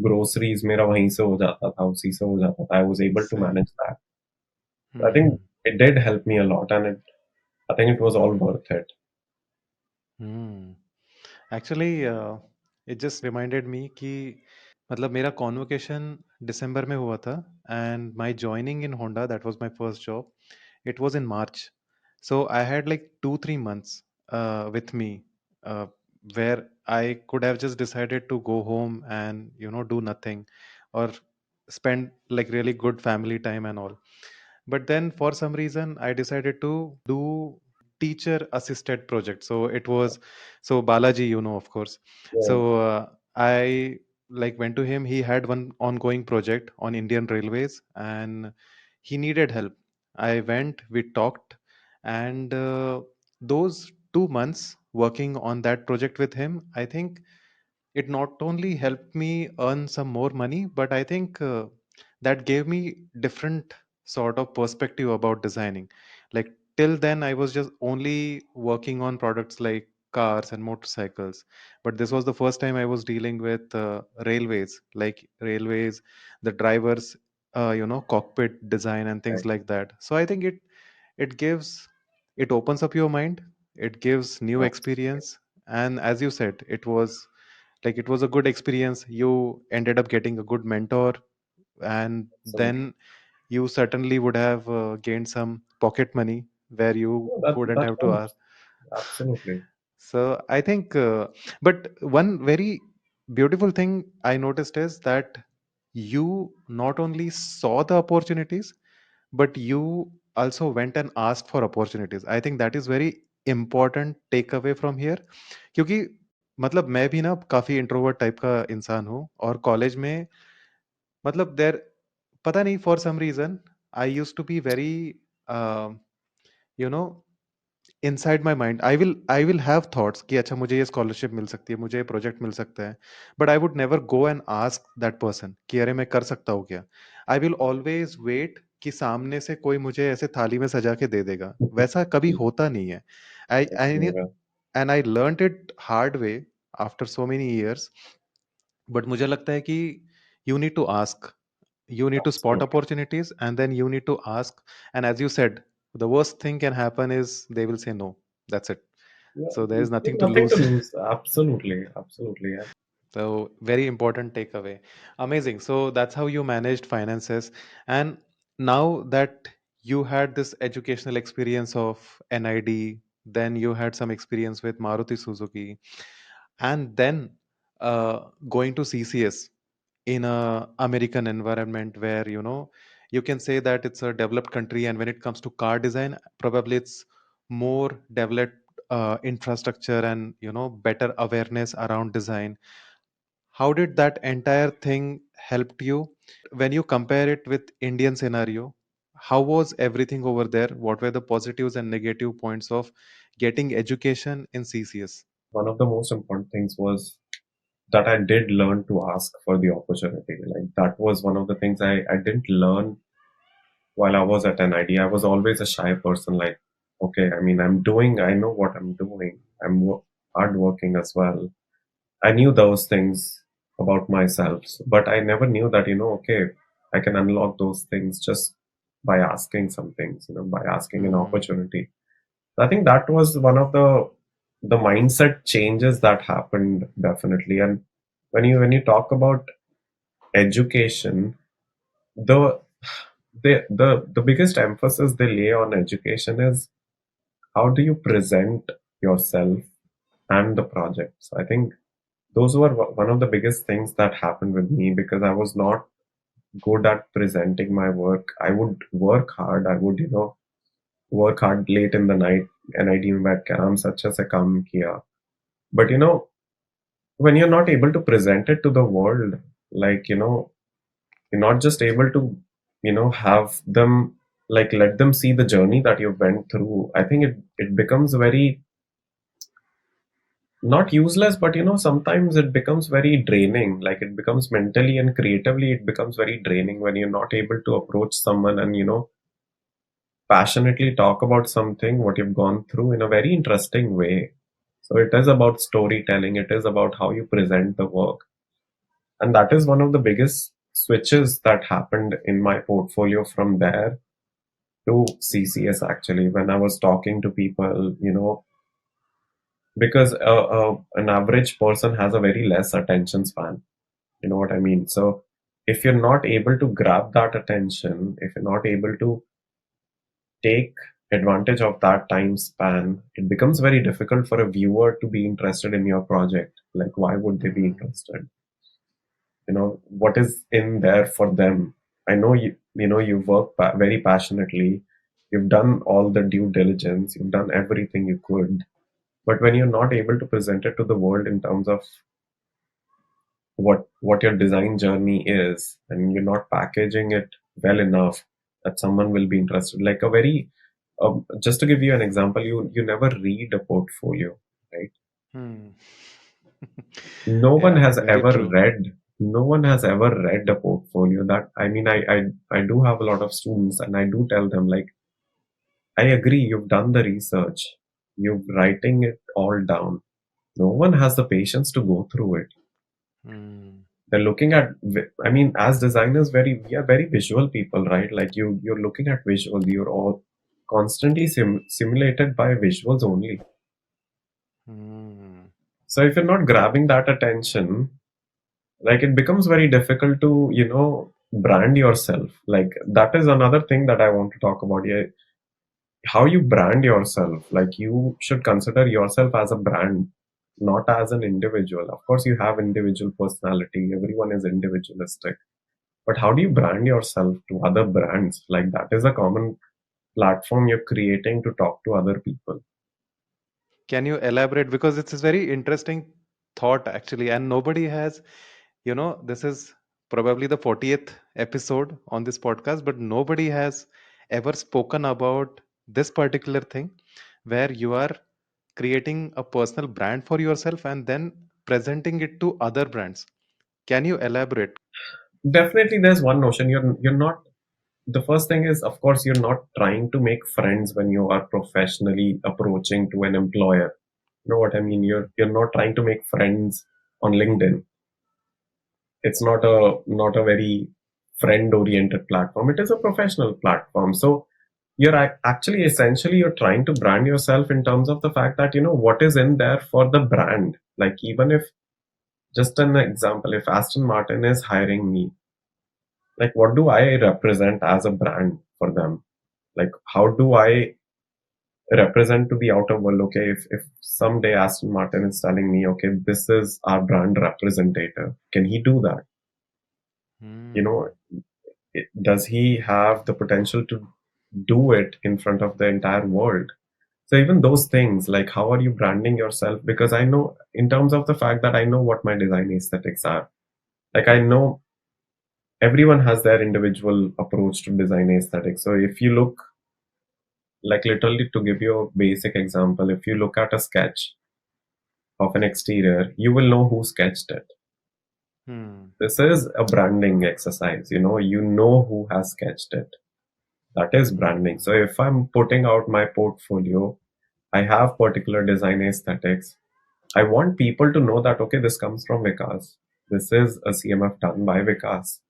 Groceries मेरा वहीं से हो जाता था, उसी से हो जाता था. I was able to Same. manage that. I think Hmm. it did help me a lot, and I think it was all worth it. Hmm. Actually, it just reminded me कि मतलब मेरा कॉन्वोकेशन दिसंबर में हुआ था and my joining in Honda that was my first job it was in March so I had like 2-3 months with me uh, where I could have just decided to go home and do nothing or spend like really good family time and all. But then for some reason I decided to do teacher assisted project. So it was, so Balaji, of course. Yeah, So I like went to him. He had one ongoing project on Indian Railways and he needed help. I went, we talked, and those 2 months working on that project with him, I think it not only helped me earn some more money, but I think that gave me different sort of perspective about designing. Like till then I was just only working on products like cars and motorcycles, but this was the first time I was dealing with railways, like railways, the drivers, cockpit design and things right. like that. So I think it gives, it opens up your mind, it gives new Absolutely. experience. And as you said, it was like it was a good experience. You ended up getting a good mentor, and Absolutely. then you certainly would have gained some pocket money where you No, that wouldn't that have to ask. counts. Absolutely. So I think but one very beautiful thing I noticed is that you not only saw the opportunities, but you also went and asked for opportunities. I think that is very important takeaway from here. क्योंकि मतलब मैं भी ना काफ़ी introvert type का इंसान हूँ और कॉलेज में मतलब देयर पता नहीं for some reason I used to be very you know inside my mind I will have thoughts कि अच्छा मुझे ये स्कॉलरशिप मिल सकती है, मुझे ये प्रोजेक्ट मिल सकता है, but I would never go and ask that person कि अरे मैं कर सकता हूँ क्या? आई विल ऑलवेज वेट कि सामने से कोई मुझे ऐसे थाली में सजा के दे देगा, वैसा कभी होता नहीं है। I I Yeah, and I learned it hard way after so many years. But मुझे लगता है कि you need to ask, you need to spot absolutely. opportunities and then you need to ask. And as you said, the worst thing can happen is they will say no. That's it. Yeah, So there is there's nothing to nothing to lose. lose. Absolutely. Absolutely. Yeah. So very important takeaway. Amazing. So that's how you managed finances. And now that you had this educational experience of NID, then you had some experience with Maruti Suzuki, and then going to CCS in a American environment where you can say that it's a developed country, and when it comes to car design, probably it's more developed infrastructure and better awareness around design. How did that entire thing helped you when you compare it with Indian scenario? How was everything over there? What were the positives and negative points of getting education in CCS? One of the most important things was that I did learn to ask for the opportunity. Like that was one of the things I didn't learn while I was at NID. I was always a shy person. Like, okay, I mean, I know what I'm doing. Hardworking as well. I knew those things about myself, but I never knew that, okay, I can unlock those things just by asking some things, by asking an Hmm. opportunity. I think that was one of the mindset changes that happened definitely. And when you talk about education, the the biggest emphasis they lay on education is how do you present yourself and the project. So I think those were one of the biggest things that happened with me because I was not good at presenting my work. I would work hard. I would, work hard late in the night and I deem that kaam such as a kam kiya. But when you're not able to present it to the world, like, you're not just able to, have them like let them see the journey that you went through. I think it becomes very not useless, but sometimes it becomes very draining. Like it becomes mentally and creatively, it becomes very draining when you're not able to approach someone and passionately talk about something what you've gone through in a very interesting way. So it is about storytelling, it is about how you present the work. And that is one of the biggest switches that happened in my portfolio from there to CCS actually, when I was talking to people, because an average person has a very less attention span. You know what I mean? So if you're not able to grab that attention, if you're not able to take advantage of that time span, it becomes very difficult for a viewer to be interested in your project. Like, why would they be Hmm. interested? What is in there for them? I know you work very passionately. You've done all the due diligence. You've done everything you could. But when you're not able to present it to the world in terms of what your design journey is, and you're not packaging it well enough that someone will be interested, like a very just to give you an example, you never read a portfolio, right? Hmm. no one Yeah, has very ever true. read no one has ever read a portfolio. That I mean, I do have a lot of students and I do tell them, like, I agree, you've done the research, you're writing it all down. No one has the patience to go through it. Hmm. They're looking at I mean, as designers, we are very visual people, right? Like you're looking at visuals, you're all constantly simulated by visuals only. Hmm. So if you're not grabbing that attention, like it becomes very difficult to brand yourself. Like that is another thing that I want to talk about here. How you brand yourself, like you should consider yourself as a brand, not as an individual. Of course you have individual personality, everyone is individualistic. But how do you brand yourself to other brands? Like that is a common platform you're creating to talk to other people. Can you elaborate? Because it's a very interesting thought, actually, and nobody has, this is probably the 40th episode on this podcast, but nobody has ever spoken about this particular thing where you are creating a personal brand for yourself and then presenting it to other brands. Can you elaborate? Definitely there's one notion. You're not the first thing is, of course, you're not trying to make friends when you are professionally approaching to an employer. You know what I mean? You're not trying to make friends on LinkedIn. It's not a very friend oriented platform. It is a professional platform. So you're actually essentially you're trying to brand yourself in terms of the fact that what is in there for the brand. Like, even if, just an example, if Aston Martin is hiring me, like what do I represent as a brand for them? Like, how do I represent to the outer world? Okay, if someday Aston Martin is telling me, okay, this is our brand representative, can he do that? you Hmm. know does he have the potential to do it in front of the entire world? So even those things, like how are you branding yourself? Because I know, in terms of the fact that I know what my design aesthetics are. Like I know everyone has their individual approach to design aesthetics. So if you look, like literally to give you a basic example, if you look at a sketch of an exterior, you will know who sketched it. Hmm. This is a branding exercise. You know who has sketched it. That is branding. Hmm. So if I'm putting out my portfolio, I have particular design aesthetics. I want people to know that, okay, this comes from Vikas. This is a CMF done by Vikas.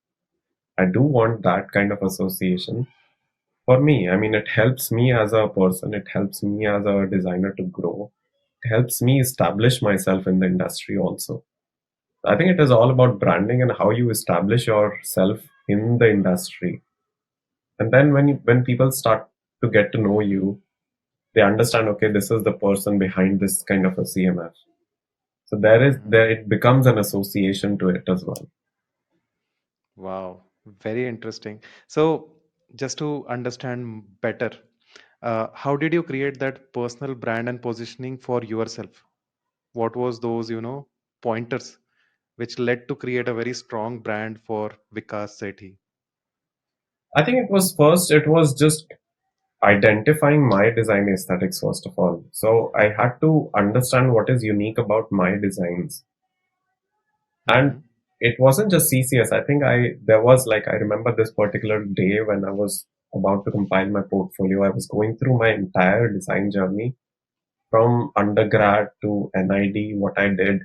I do want that kind of association for me. I mean, it helps me as a person, it helps me as a designer to grow, it helps me establish myself in the industry also. I think it is all about branding and how you establish yourself in the industry. And then when people start to get to know you, they understand, okay, this is the person behind this kind of a CMF. So there Hmm. it becomes an association to it as well. Wow, very interesting. So, just to understand better, how did you create that personal brand and positioning for yourself? What was those, pointers which led to create a very strong brand for Vikas Sethi? I think it was just identifying my design aesthetics first of all. So I had to understand what is unique about my designs. And Hmm. it wasn't just CCS. I think there was, like, I remember this particular day when I was about to compile my portfolio. I was going through my entire design journey from undergrad to NID, what I did.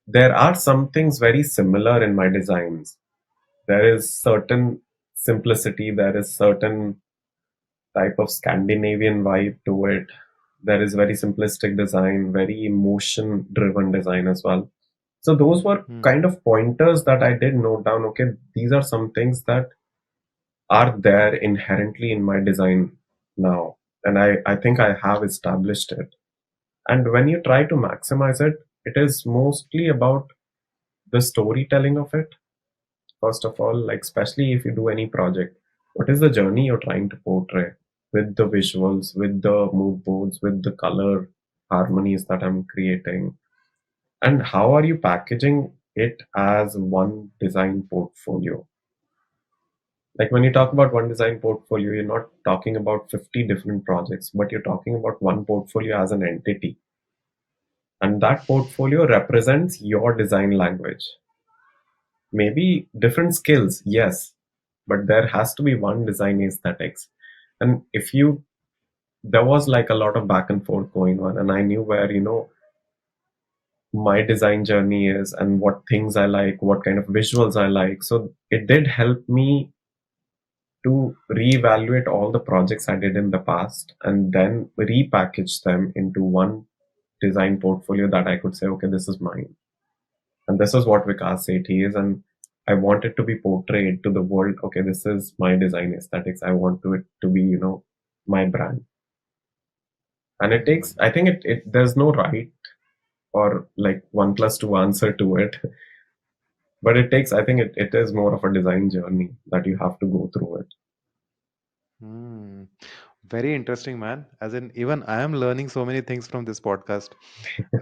There are some things very similar in my designs. There is certain simplicity, there is certain type of Scandinavian vibe to it. There is very simplistic design, very emotion driven design as well. So those were Hmm. kind of pointers that I did note down. Okay, these are some things that are there inherently in my design now. And I think I have established it. And when you try to maximize it, it is mostly about the storytelling of it. First of all, like especially if you do any project, what is the journey you're trying to portray with the visuals, with the mood boards, with the color harmonies that I'm creating, and how are you packaging it as one design portfolio? Like when you talk about one design portfolio, you're not talking about 50 different projects, but you're talking about one portfolio as an entity. And that portfolio represents your design language. Maybe different skills, yes, but there has to be one design aesthetics. And if you, there was like a lot of back and forth going on, and I knew where, my design journey is and what things I like, what kind of visuals I like. So it did help me to reevaluate all the projects I did in the past and then repackage them into one design portfolio that I could say, okay, this is mine. And this is what Vikas Sethi is. And I want it to be portrayed to the world. Okay, this is my design aesthetics. I want it to be, my brand. And it takes, Hmm. I think there's no right or like one plus two answer to it. But it takes, I think it is more of a design journey that you have to go through it. Hmm. Very interesting, man. As in, even I am learning so many things from this podcast.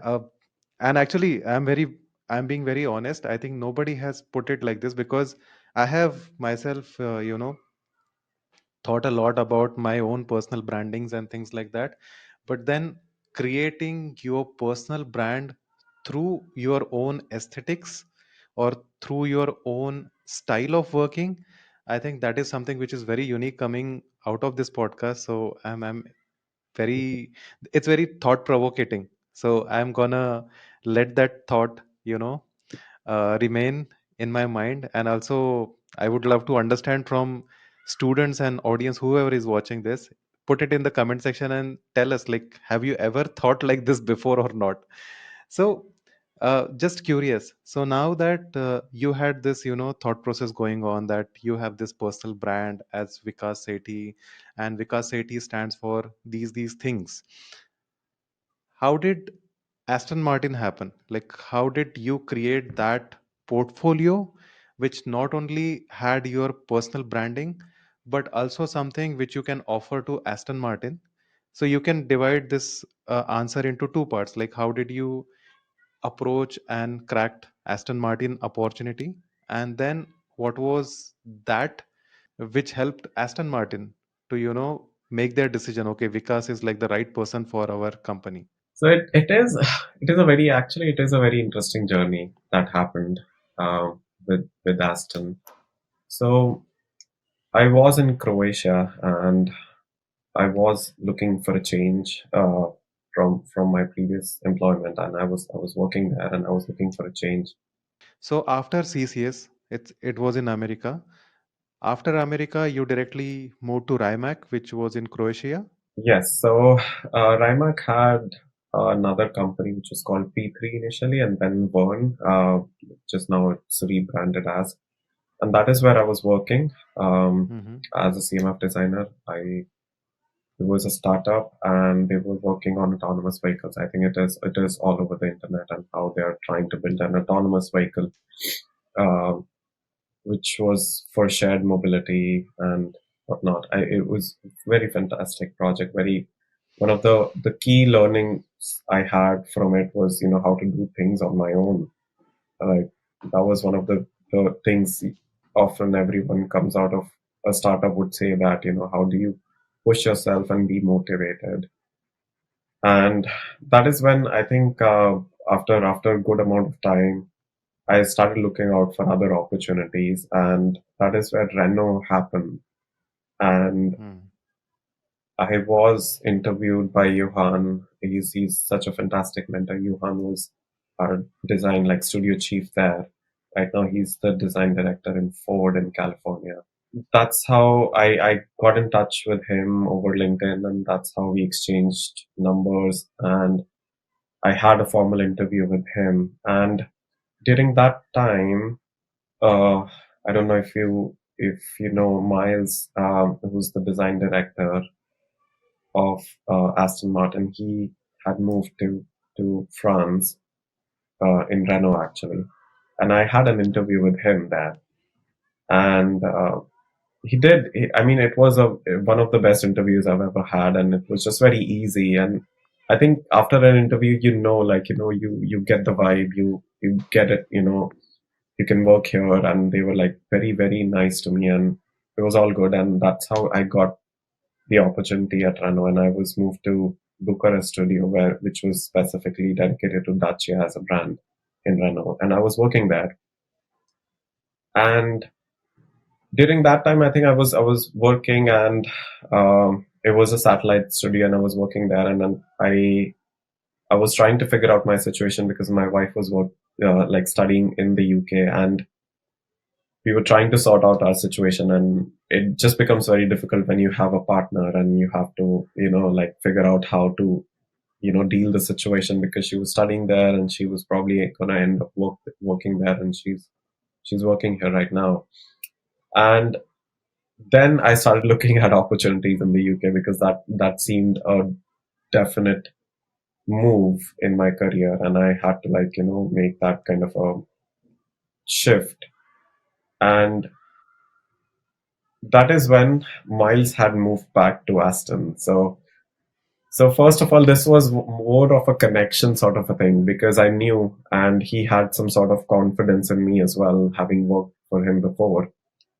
Uh, and actually, I'm being very honest. I think nobody has put it like this because I have myself, thought a lot about my own personal brandings and things like that. But then creating your personal brand through your own aesthetics or through your own style of working, I think that is something which is very unique coming out of this podcast. So I'm very, it's very thought provoking. So I'm gonna let that thought, remain in my mind. And also I would love to understand from students and audience, whoever is watching this, put it in the comment section and tell us, like, have you ever thought like this before or not? So just curious, so now that you had this thought process going on, that you have this personal brand as Vikas Sethi, and Vikas Sethi stands for these things. How did Aston Martin happen? Like, how did you create that portfolio, which not only had your personal branding, but also something which you can offer to Aston Martin? So you can divide this answer into two parts, like how did you approach and cracked Aston Martin opportunity, and then what was that which helped Aston Martin to make their decision. Okay, Vikas is like the right person for our company. So it is it is a very actually it is a very interesting journey that happened with Aston. So I was in Croatia and I was looking for a change from my previous employment, and I was working there, and I was looking for a change. So after CCS, it was in America. After America, you directly moved to Rimac, which was in Croatia. Yes, so Rimac had another company which was called P3 initially, and then Vern, just now it's rebranded as, and that is where I was working Hmm. as a CMF designer. It was a startup, and they were working on autonomous vehicles. I think it is all over the internet and how they are trying to build an autonomous vehicle, uh, which was for shared mobility and whatnot. It was a very fantastic project. Very one of the key learnings I had from it was how to do things on my own. Like that was one of the things often everyone comes out of a startup would say that how do you push yourself and be motivated. And that is when I think after a good amount of time I started looking out for other opportunities, and that is where Renault happened. And Hmm. I was interviewed by Johan. He's such a fantastic mentor. Johan was our design like studio chief there. Right now, he's the design director in Ford in California. That's how I got in touch with him over LinkedIn, and that's how we exchanged numbers. And I had a formal interview with him. And during that time, uh, I don't know if you know Miles, who's the design director of Aston Martin. He had moved to France in Renault actually, and I had an interview with him there, and he did. I mean, it was a one of the best interviews I've ever had, and it was just very easy. And I think after an interview, you get the vibe, you get it, you can work here, and they were like very very nice to me, and it was all good, and that's how I got the opportunity at Renault, and I was moved to Bucharest studio, which was specifically dedicated to Dacia as a brand in Renault, and I was working there. And during that time, I think I was working, and it was a satellite studio, and I was working there, and then I was trying to figure out my situation because my wife was like studying in the UK, and we were trying to sort out our situation, and it just becomes very difficult when you have a partner and you have to like figure out how to deal the situation, because she was studying there and she was probably going to end up working there, and she's working here right now. And then I started looking at opportunities in the UK because that seemed a definite move in my career, and I had to like make that kind of a shift. And that is when Miles had moved back to Aston. So first of all, this was more of a connection sort of a thing because I knew, and he had some sort of confidence in me as well, having worked for him before.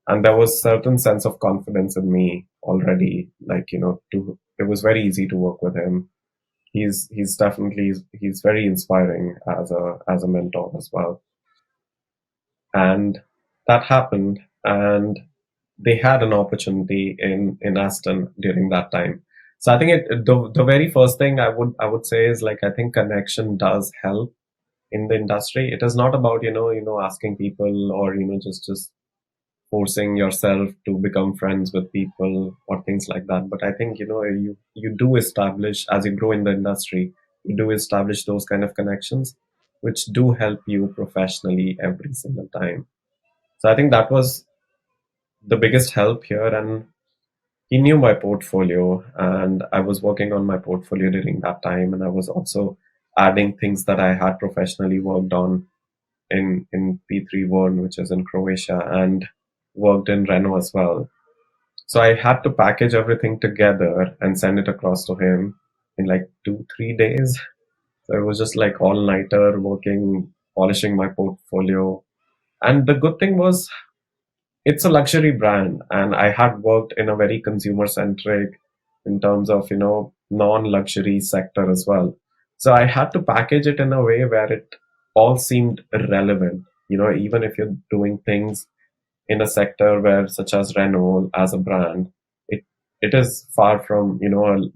And there was certain sense of confidence in me already. Like it was very easy to work with him. He's definitely he's very inspiring as a mentor as well. And that happened, and they had an opportunity in Aston during that time. So I think the very first thing I would say is like I think connection does help in the industry. It is not about asking people or just forcing yourself to become friends with people or things like that. But I think you do establish, as you grow in the industry, you do establish those kind of connections, which do help you professionally every single time. So I think that was the biggest help here. And he knew my portfolio, and I was working on my portfolio during that time, and I was also adding things that I had professionally worked on in P3 One, which is in Croatia, and worked in Renault as well. So I had to package everything together and send it across to him in like 2, 3 days. So it was just like all nighter working, polishing my portfolio. And the good thing was it's a luxury brand, and I had worked in a very consumer centric in terms of, non-luxury sector as well. So I had to package it in a way where it all seemed relevant. Even if you're doing things in a sector where, such as Renault as a brand, it it is far from,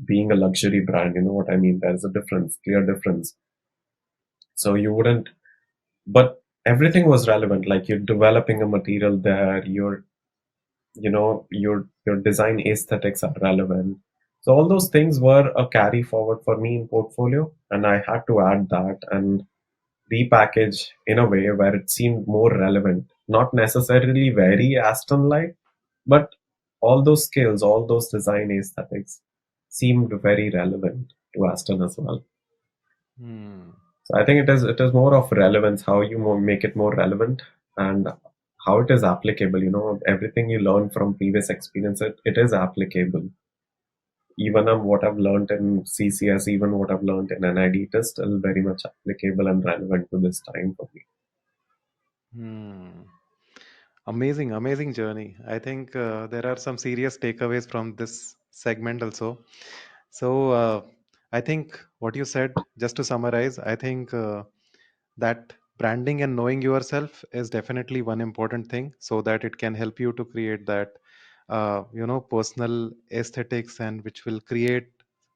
being a luxury brand. You know what I mean? There's a difference, clear difference. So you wouldn't, but everything was relevant. Like, you're developing a material there, your design aesthetics are relevant. So all those things were a carry forward for me in portfolio, and I had to add that and repackage in a way where it seemed more relevant, not necessarily very Aston like, but all those skills, all those design aesthetics seemed very relevant to Aston as well. Hmm. So I think it is more of relevance, how you make it more relevant, and how it is applicable. Everything you learn from previous experience, it is applicable. Even what I've learned in CCS, even what I've learned in NID, it is still very much applicable and relevant to this time for me. Hmm. Amazing, amazing journey. I think there are some serious takeaways from this segment also. So, I think what you said, just to summarize, I think that branding and knowing yourself is definitely one important thing so that it can help you to create that, personal aesthetics and which will create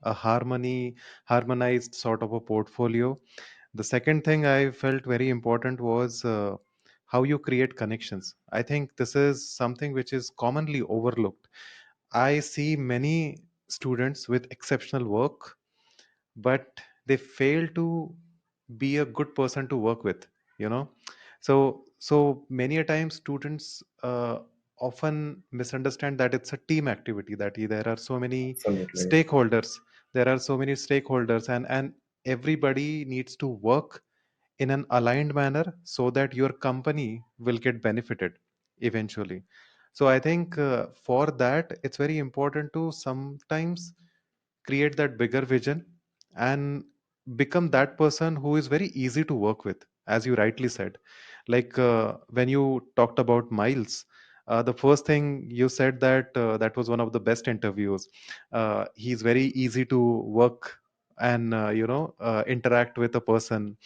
a harmonized sort of a portfolio. The second thing I felt very important was how you create connections. I think this is something which is commonly overlooked. I see many students with exceptional work, but they fail to be a good person to work with, you know. So many a time students often misunderstand that it's a team activity, that there are so many Absolutely. stakeholders, and everybody needs to work in an aligned manner so that your company will get benefited eventually. So I think for that it's very important to sometimes create that bigger vision and become that person who is very easy to work with, as you rightly said. Like when you talked about Miles, the first thing you said that that was one of the best interviews. He's very easy to work and interact with a person.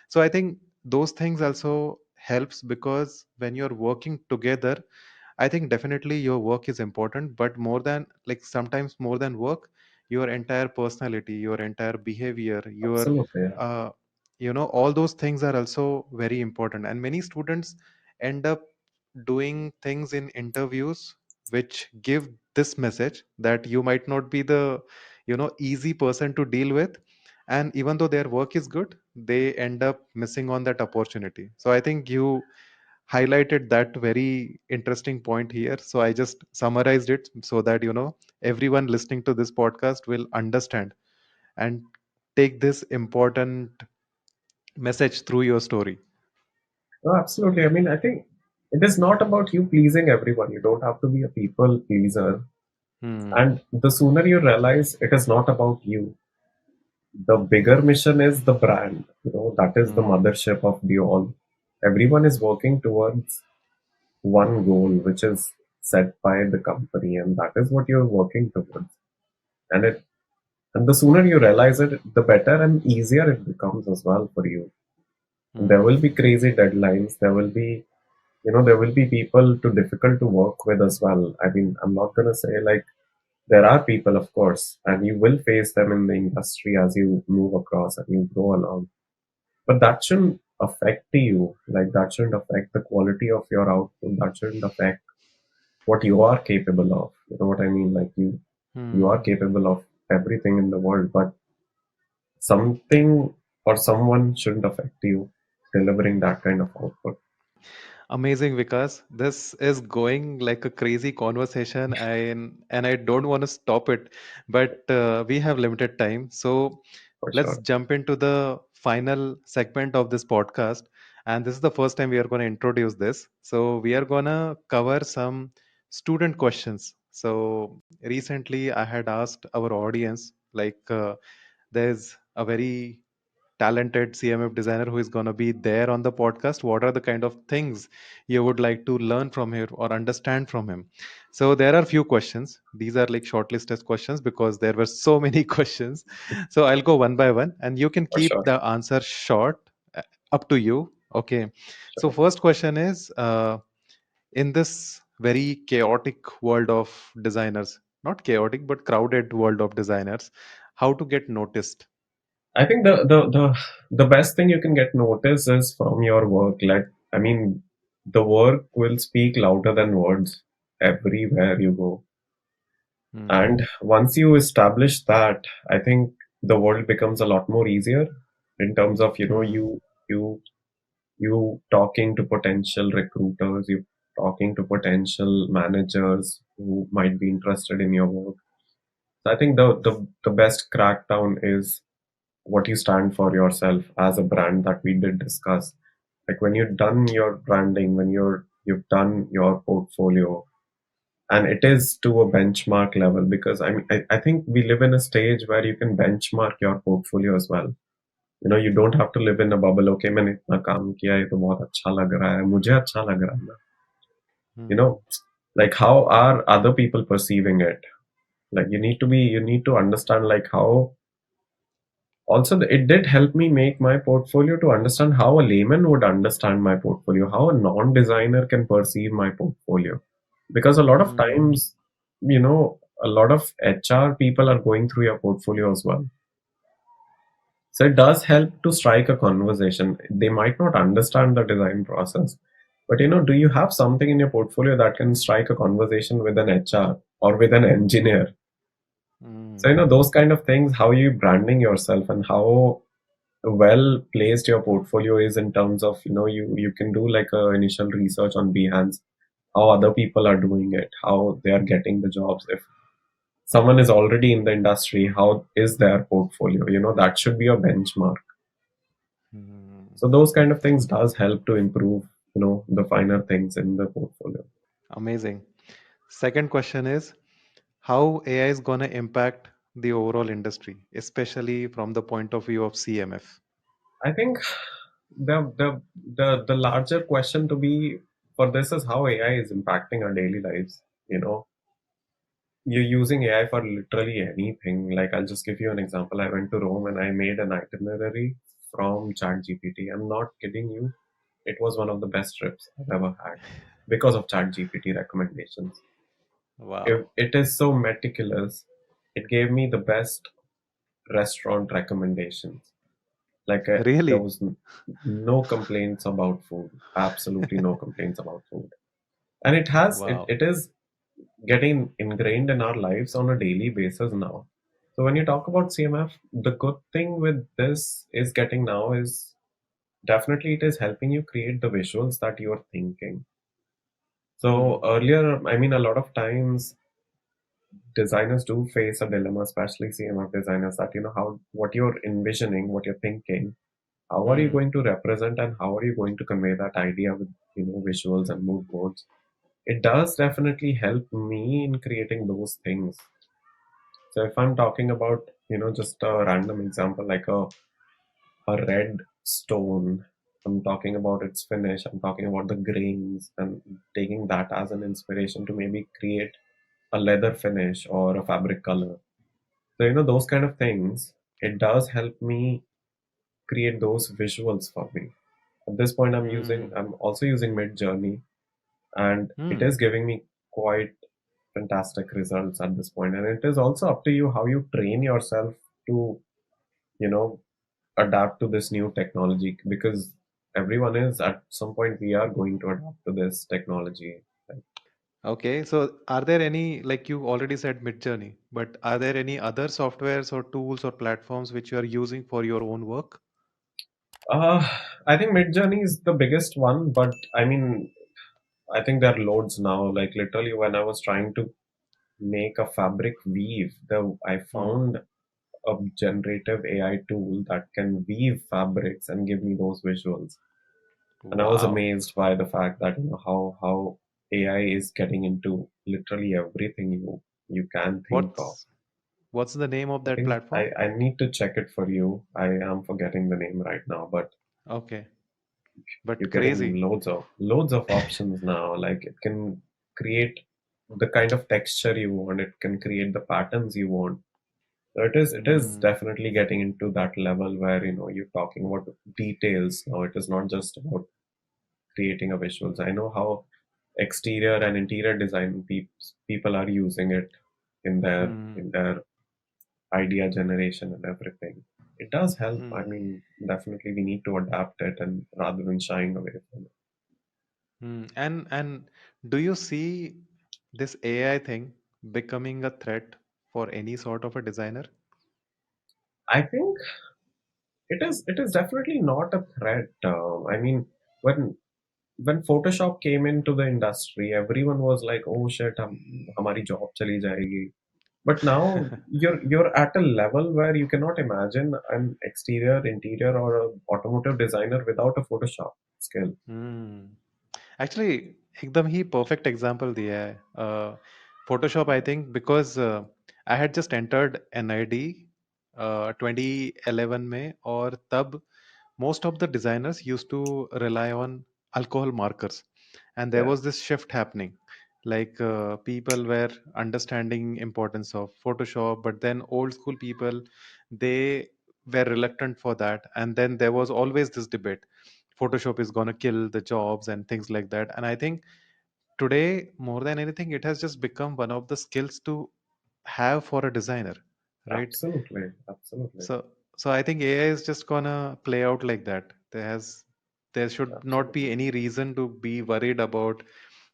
So I think those things also helps, because when you're working together, I think definitely your work is important, but more than, like, sometimes more than work, your entire personality, your entire behavior, your Absolutely. Yeah. uh, all those things are also very important. And many students end up doing things in interviews which give this message that you might not be the easy person to deal with, and even though their work is good, they end up missing on that opportunity. So I think you highlighted that very interesting point here. So I just summarized it so that everyone listening to this podcast will understand and take this important message through your story. No, absolutely. I mean, I think it is not about you pleasing everyone. You don't have to be a people pleaser. Hmm. And the sooner you realize it is not about you, the bigger mission is the brand. That is the Hmm. mothership of the all. Everyone is working towards one goal, which is set by the company, and that is what you're working towards. And the sooner you realize it, the better and easier it becomes as well for you. And there will Hmm. be crazy deadlines. There will be people too difficult to work with as well. I mean, I'm not gonna say, like, there are people, of course, and you will face them in the industry as you move across and you go along. But that shouldn't affect you. Like, that shouldn't affect the quality of your output. That shouldn't affect what you are capable of. You know what I mean? Like, you are Hmm. capable of everything in the world, but something or someone shouldn't affect you delivering that kind of output, Amazing, Vikas. This is going like a crazy conversation, and I don't want to stop it, but we have limited time. So for let's sure. jump into the final segment of this podcast. And this is the first time we are going to introduce this. So we are going to cover some student questions. So recently, I had asked our audience, there's a very talented CMF designer who is going to be there on the podcast. What are the kind of things you would like to learn from him or understand from him? So there are few questions. These are like shortlisted questions because there were so many questions. So I'll go one by one, and you can For keep sure. the answer short. Up to you. Okay. So Sure. first question is, in this very chaotic world of designers, not chaotic but crowded world of designers, how to get noticed? I think the best thing you can get noticed is from your work. I mean, the work will speak louder than words everywhere you go. Hmm. And once you establish that, I think the world becomes a lot more easier in terms of, Hmm. you you talking to potential recruiters, you talking to potential managers who might be interested in your work. So I think the best crackdown is what you stand for yourself as a brand that we did discuss. Like when you've done your branding, when you've done your portfolio, and it is to a benchmark level, because I think we live in a stage where you can benchmark your portfolio as well. You don't have to live in a bubble. Okay, मैंने इतना काम किया, ये तो बहुत अच्छा लग रहा है, मुझे अच्छा लग रहा है ना. You Hmm. know, like how are other people perceiving it? Like you need to understand like how. Also, it did help me make my portfolio to understand how a layman would understand my portfolio, how a non-designer can perceive my portfolio. Because a lot of Hmm. times, a lot of HR people are going through your portfolio as well. So it does help to strike a conversation. They might not understand the design process, but do you have something in your portfolio that can strike a conversation with an HR or with an engineer? So, Hmm. those kind of things, how you branding yourself and how well placed your portfolio is in terms of, you can do like a initial research on Behance, how other people are doing it, how they are getting the jobs. If someone is already in the industry, how is their portfolio? That should be a benchmark. Hmm. So those kind of things does help to improve, the finer things in the portfolio. Amazing. Second question is, how AI is going to impact the overall industry, especially from the point of view of CMF? I think the larger question to be for this is how AI is impacting our daily lives. You're using AI for literally anything. Like I'll just give you an example. I went to Rome and I made an itinerary from ChatGPT. I'm not kidding you. It was one of the best trips I've ever had because of ChatGPT recommendations. Wow. It is so meticulous. It gave me the best restaurant recommendations. Like there Really? was no complaints about food. Absolutely no complaints about food. And Wow. it is getting ingrained in our lives on a daily basis now. So when you talk about CMF, the good thing with this is getting now is definitely it is helping you create the visuals that you are thinking. So Hmm. earlier, I mean, a lot of times designers do face a dilemma, especially CMF designers, that how what you're envisioning, what you're thinking, how are you Hmm. going to represent and how are you going to convey that idea with visuals and mood boards. It does definitely help me in creating those things. So if I'm talking about, just a random example like a red stone, I'm talking about its finish, I'm talking about the grains and taking that as an inspiration to maybe create a leather finish or a fabric color. So, those kind of things, it does help me create those visuals for me. At this point, Hmm. I'm also using Mid Journey, and it Hmm. is giving me quite fantastic results at this point. And it is also up to you how you train yourself to, you know, adapt to this new technology, because everyone is at some point we are going to adapt to this technology. Okay, so are there any, like you already said Midjourney, but are there any other softwares or tools or platforms which you are using for your own work? Uh, I think Midjourney is the biggest one, but I mean, I think there are loads now. Like literally, when I was trying to make a fabric weave, I Hmm. found a generative AI tool that can weave fabrics and give me those visuals. And I was Wow. amazed by the fact that how AI is getting into literally everything you can think of. What's the name of I that think platform? I need to check it for you. I am forgetting the name right now, but Okay, you're but getting crazy. loads of options now. Like it can create the kind of texture you want, it can create the patterns you want. So it is Hmm. definitely getting into that level where you're talking about details now. It is not just about creating a visuals. I know how exterior and interior design people are using it in their Hmm. in their idea generation and everything. It does help. I Hmm. mean, definitely we need to adapt it and rather than shying away from it. And do you see this AI thing becoming a threat for any sort of a designer? I think it is definitely not a threat. I mean, when when Photoshop came into the industry, everyone was like, "Oh shit, हमारी job चली जाएगी." But now you're at a level where you cannot imagine an exterior, interior, or a automotive designer without a Photoshop skill. Hmm. Actually, एकदम ही perfect example दिया है. Photoshop, I think, because I had just entered NID 2011 में, और तब most of the designers used to rely on alcohol markers, and there Yeah, was this shift happening. Like people were understanding importance of Photoshop, but then old school people, they were reluctant for that, and then there was always this debate: Photoshop is gonna kill the jobs and things like that. And I think today, more than anything, it has just become one of the skills to have for a designer, right? absolutely, absolutely, So I think AI is just gonna play out like that. There should not be absolutely. any reason to be worried about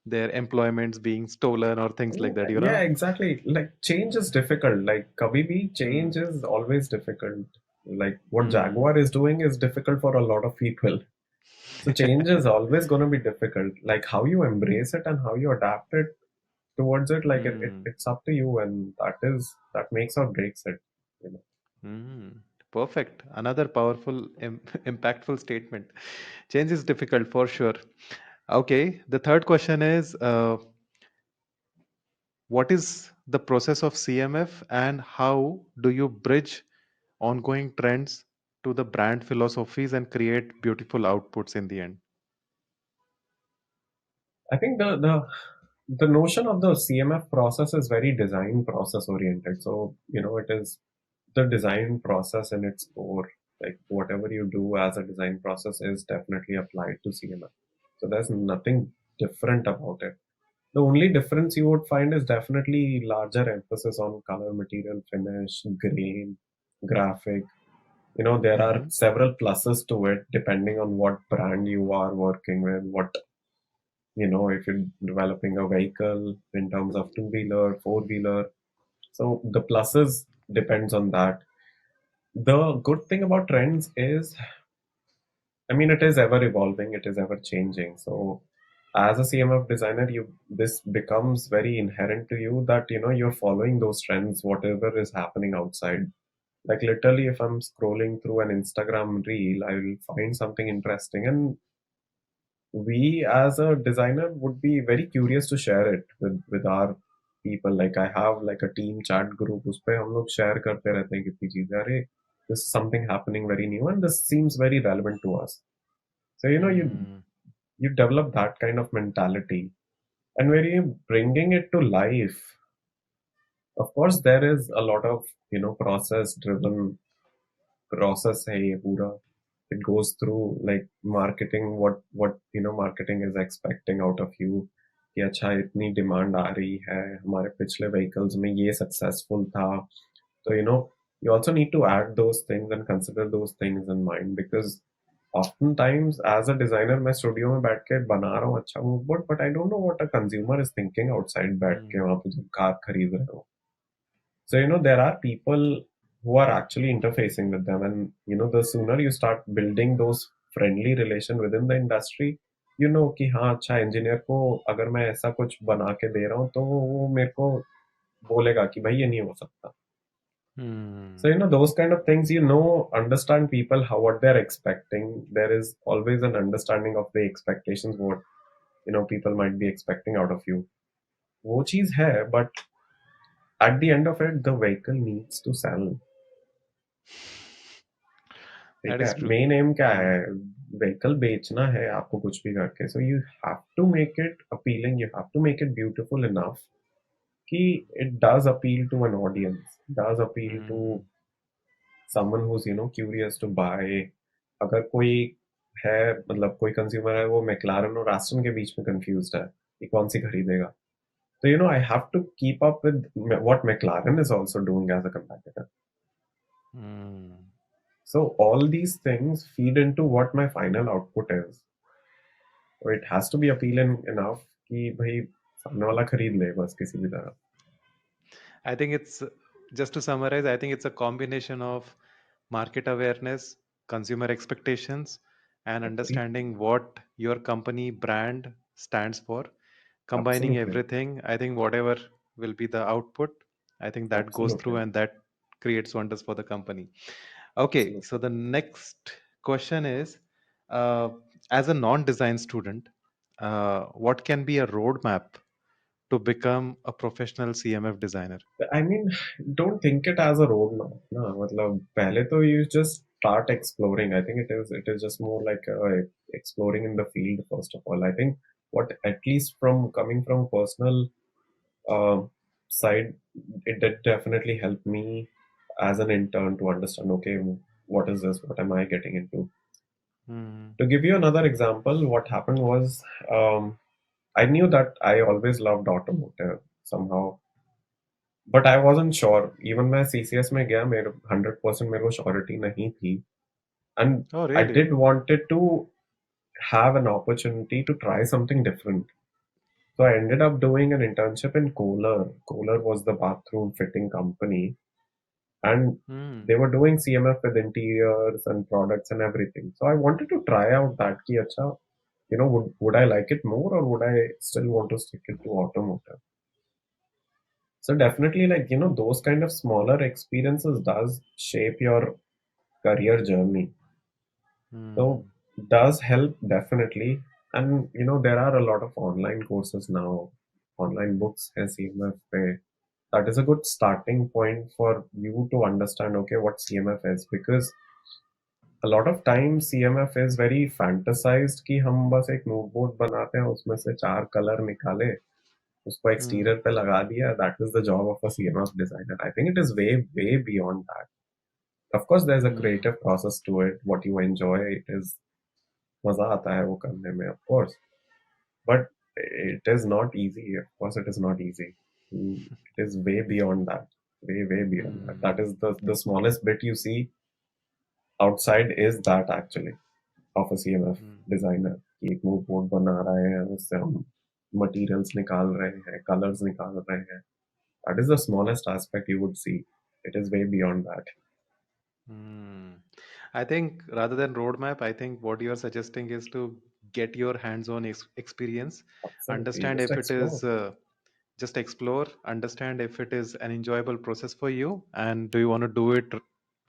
their employments being stolen or things like that, you Yeah, know? exactly. Like change is difficult. Like kabhi bhi Hmm. change is always difficult. Like what Hmm. Jaguar is doing is difficult for a lot of people. So change is always going to be difficult. Like how you embrace it and how you adapt it towards it, like Hmm. it's up to you, and that makes or breaks it. You know. Hmm. Perfect. Another powerful, impactful statement. Change is difficult for sure. Okay. The third question is, what is the process of CMF, and how do you bridge ongoing trends to the brand philosophies and create beautiful outputs in the end? I think the notion of the CMF process is very design process oriented. So it is the design process in its core. Like whatever you do as a design process is definitely applied to CMF. So there's nothing different about it. The only difference you would find is definitely larger emphasis on color, material, finish, grain, graphic. There are Mm-hmm. several pluses to it depending on what brand you are working with, if you're developing a vehicle in terms of two-wheeler, four-wheeler. So the pluses depends on that. The good thing about trends is, I mean, it is ever evolving, it is ever changing. So as a CMF designer, this becomes very inherent to you that you're following those trends, whatever is happening outside. Like literally, if I'm scrolling through an Instagram reel, I will find something interesting, and we as a designer would be very curious to share it with our people. Like I have like a team chat group, उस पे हम लोग share करते रहते हैं कितनी चीजें. अरे, this is something happening very new and this seems very relevant to us. So Hmm. you develop that kind of mentality, and when you bringing it to life, of course there is a lot of process driven process है ये पूरा. It goes through like marketing, what marketing is expecting out of you, कि अच्छा इतनी demand आ रही है, हमारे पिछले vehicles में ये सक्सेसफुल था. So you also need to add those things and consider those things in mind, because oftentimes as a designer मैं स्टूडियो में बैठ के बना रहा हूँ अच्छा move board, but I don't know what a consumer is thinking outside बैठ के Hmm. वहां पे जब कार खरीद रहे हो. So, there are people who are actually interfacing with them. And, the sooner you start building those friendly relation within the industry, कि हाँ अच्छा इंजीनियर को अगर मैं ऐसा कुछ बना के दे रहा हूँ तो वो मेरे को बोलेगा कि भाई ये नहीं हो सकता. So, Hmm. those kind of things, understand people, how what they're expecting. There is always an understanding of the expectations, what people might be expecting out of you. वो चीज है, but at the end of it the vehicle needs to sell. ठीक That है, is true. Main M क्या है? Hmm. Vehicle बेचना है आपको कुछ भी करके, so you have to make it appealing, you have to make it beautiful enough कि it does appeal to an audience, does appeal to Hmm. Someone who is curious to buy. अगर कोई है, मतलब कोई कंज्यूमर है, वो McLaren और Aston के बीच में कंफ्यूज्ड है कि कौन सी खरीदेगा, तो I have to keep up with what McLaren is also doing as a competitor. Hmm. So all these things feed into what my final output is. So it has to be appealing enough कि भाई सामने वाला खरीद ले बस किसी भी तरह. I think it's just to summarize, I think it's a combination of market awareness, consumer expectations, and understanding what your company brand stands for. Combining Absolutely, everything, I think whatever will be the output, I think that goes through absolutely, and that creates wonders for the company. Okay, so absolutely. the next question is uh, as a non design student, what can be a roadmap to become a professional CMF designer? I mean, don't think it as a roadmap. ना मतलब पहले तो you just start exploring. I think it is just more like exploring in the field first of all. I think what, at least from coming from personal uh, side, it did definitely help me as an intern to understand, okay, what is this? What am I getting into? Hmm. To give you another example, what happened was, I knew that I always loved automotive somehow, but I wasn't sure. Even मैं CCS में गया, मेरे 100% मेरे को surety नहीं थी, and Oh, I really? did wanted to have an opportunity to try something different. So I ended up doing an internship in Kohler. Kohler was the bathroom fitting company, and Hmm. they were doing CMF with interiors and products and everything. So I wanted to try out that ki acha, would I like it more, or would I still want to stick it to automotive? So definitely, like, those kind of smaller experiences does shape your career journey. So Hmm. does help definitely. And there are a lot of online courses now, online books hai CMF pe. That is a good starting point for you to understand, okay, what CMF is, because a lot of times CMF is very fantasized कि हम बस एक नोटबोर्ड बनाते हैं, उसमें से 4 colour निकाले, उसको Hmm. एक्सटीरियर पे लगा दिया, that is the job of a CMF designer. I think it is way way beyond that. Of course there is a Hmm. Creative process to it, what you enjoy, it is मजा आता है वो करने में, of course, but it is not easy. Of course it is not easy. It is way beyond that, way beyond that. Hmm. That is the smallest bit you see outside is that actually of a CMF Hmm. designer कि एक mood board बना रहे हैं, उससे हम materials निकाल रहे हैं, कलर्स निकाल रहे हैं. That is the smallest aspect you would see. It is way beyond that. Hmm. I think rather than roadmap, I think what you are suggesting is to get your hands-on experience, Absolutely, understand just if it explore. is just explore, understand if it is an enjoyable process for you, and do you want to do it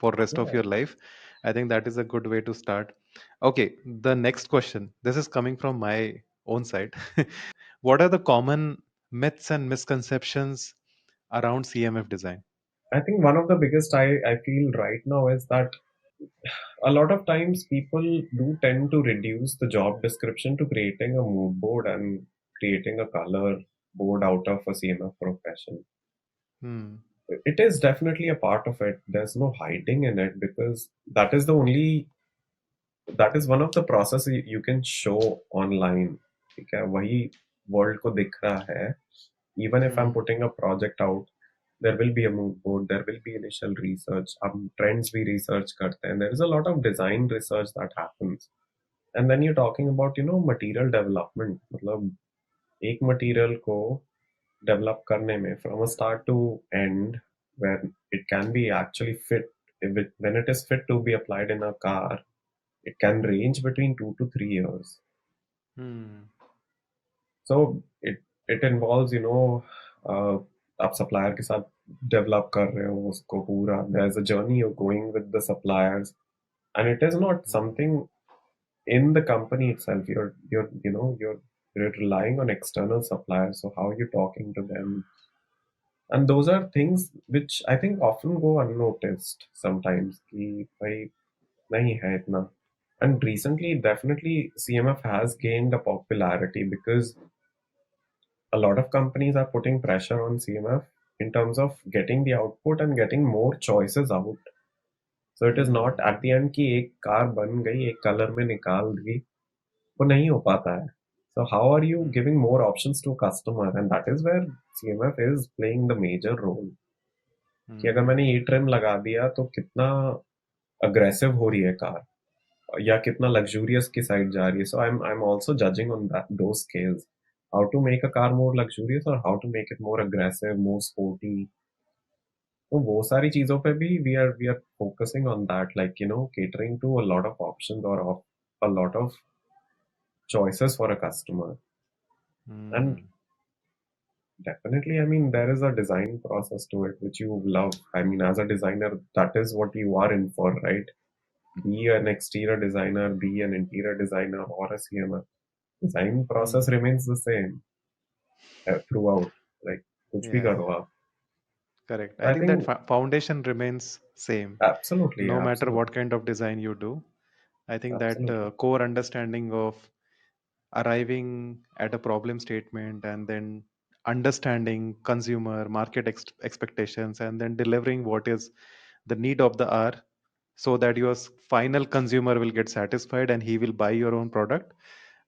for rest of Yeah, your life. I think that is a good way to start. Okay, the next question. This is coming from my own side. What are the common myths and misconceptions around CMF design? I think one of the biggest I feel right now is that a lot of times people do tend to reduce the job description to creating a mood board and creating a color board out of a CMF profession. Hmm. It is definitely a part of it. There's no hiding in it, because that is one of the process you can show online. ठीक है, वही world को दिख रहा है. Even if I'm Hmm. putting a project out, there will be a mood board, there will be initial research, हम trends भी research करते हैं, there is a lot of design research that happens. And then you're talking about material development, मतलब एक material को develop करने में from a start to end, where it can be actually fit, when it is fit to be applied in a car, it can range between 2 to 3 years. Hmm. So it involves, आप supplier के साथ develop कर रहे हो उसको पूरा. There's a journey you're going with the suppliers, and it is not Hmm. something in the company itself. You're you're relying on external suppliers. So how are you talking to them? And those are things which I think often go unnoticed sometimes. कि भाई नहीं है इतना. And recently, definitely, CMF has gained a popularity because a lot of companies are putting pressure on CMF in terms of getting the output and getting more choices out. So it is not Hmm. at the end कि एक car बन गई एक colour में निकाल दी वो नहीं हो पाता है. So how are you Hmm. giving more options to a customer? And that is where CMF is playing the major role. कि अगर मैंने Hmm. ये ट्रिम लगा दिया तो कितना अग्रेसिव हो रही है कार या कितना लग्जूरियस की साइड जा रही है. So I am also judging on that two scales. How to make a car more luxurious और how to make it more aggressive more sporty. तो वो सारी चीजों पे भी we are focusing on that like catering to a lot of options और a lot of choices for a customer. And Hmm. definitely, I mean, there is a design process to it which you love. I mean, as a designer, that is what you are in for, right? Be an exterior designer, be an interior designer, or a CMF. Design process Hmm. remains the same throughout. Like, कुछ भी Yeah. करो आप. Correct. So I I think that think foundation remains same, absolutely, no matter what absolutely, kind of design you do. I think that absolutely, core understanding of arriving at a problem statement and then understanding consumer market expectations and then delivering what is the need of the hour so that your final consumer will get satisfied and he will buy your own product.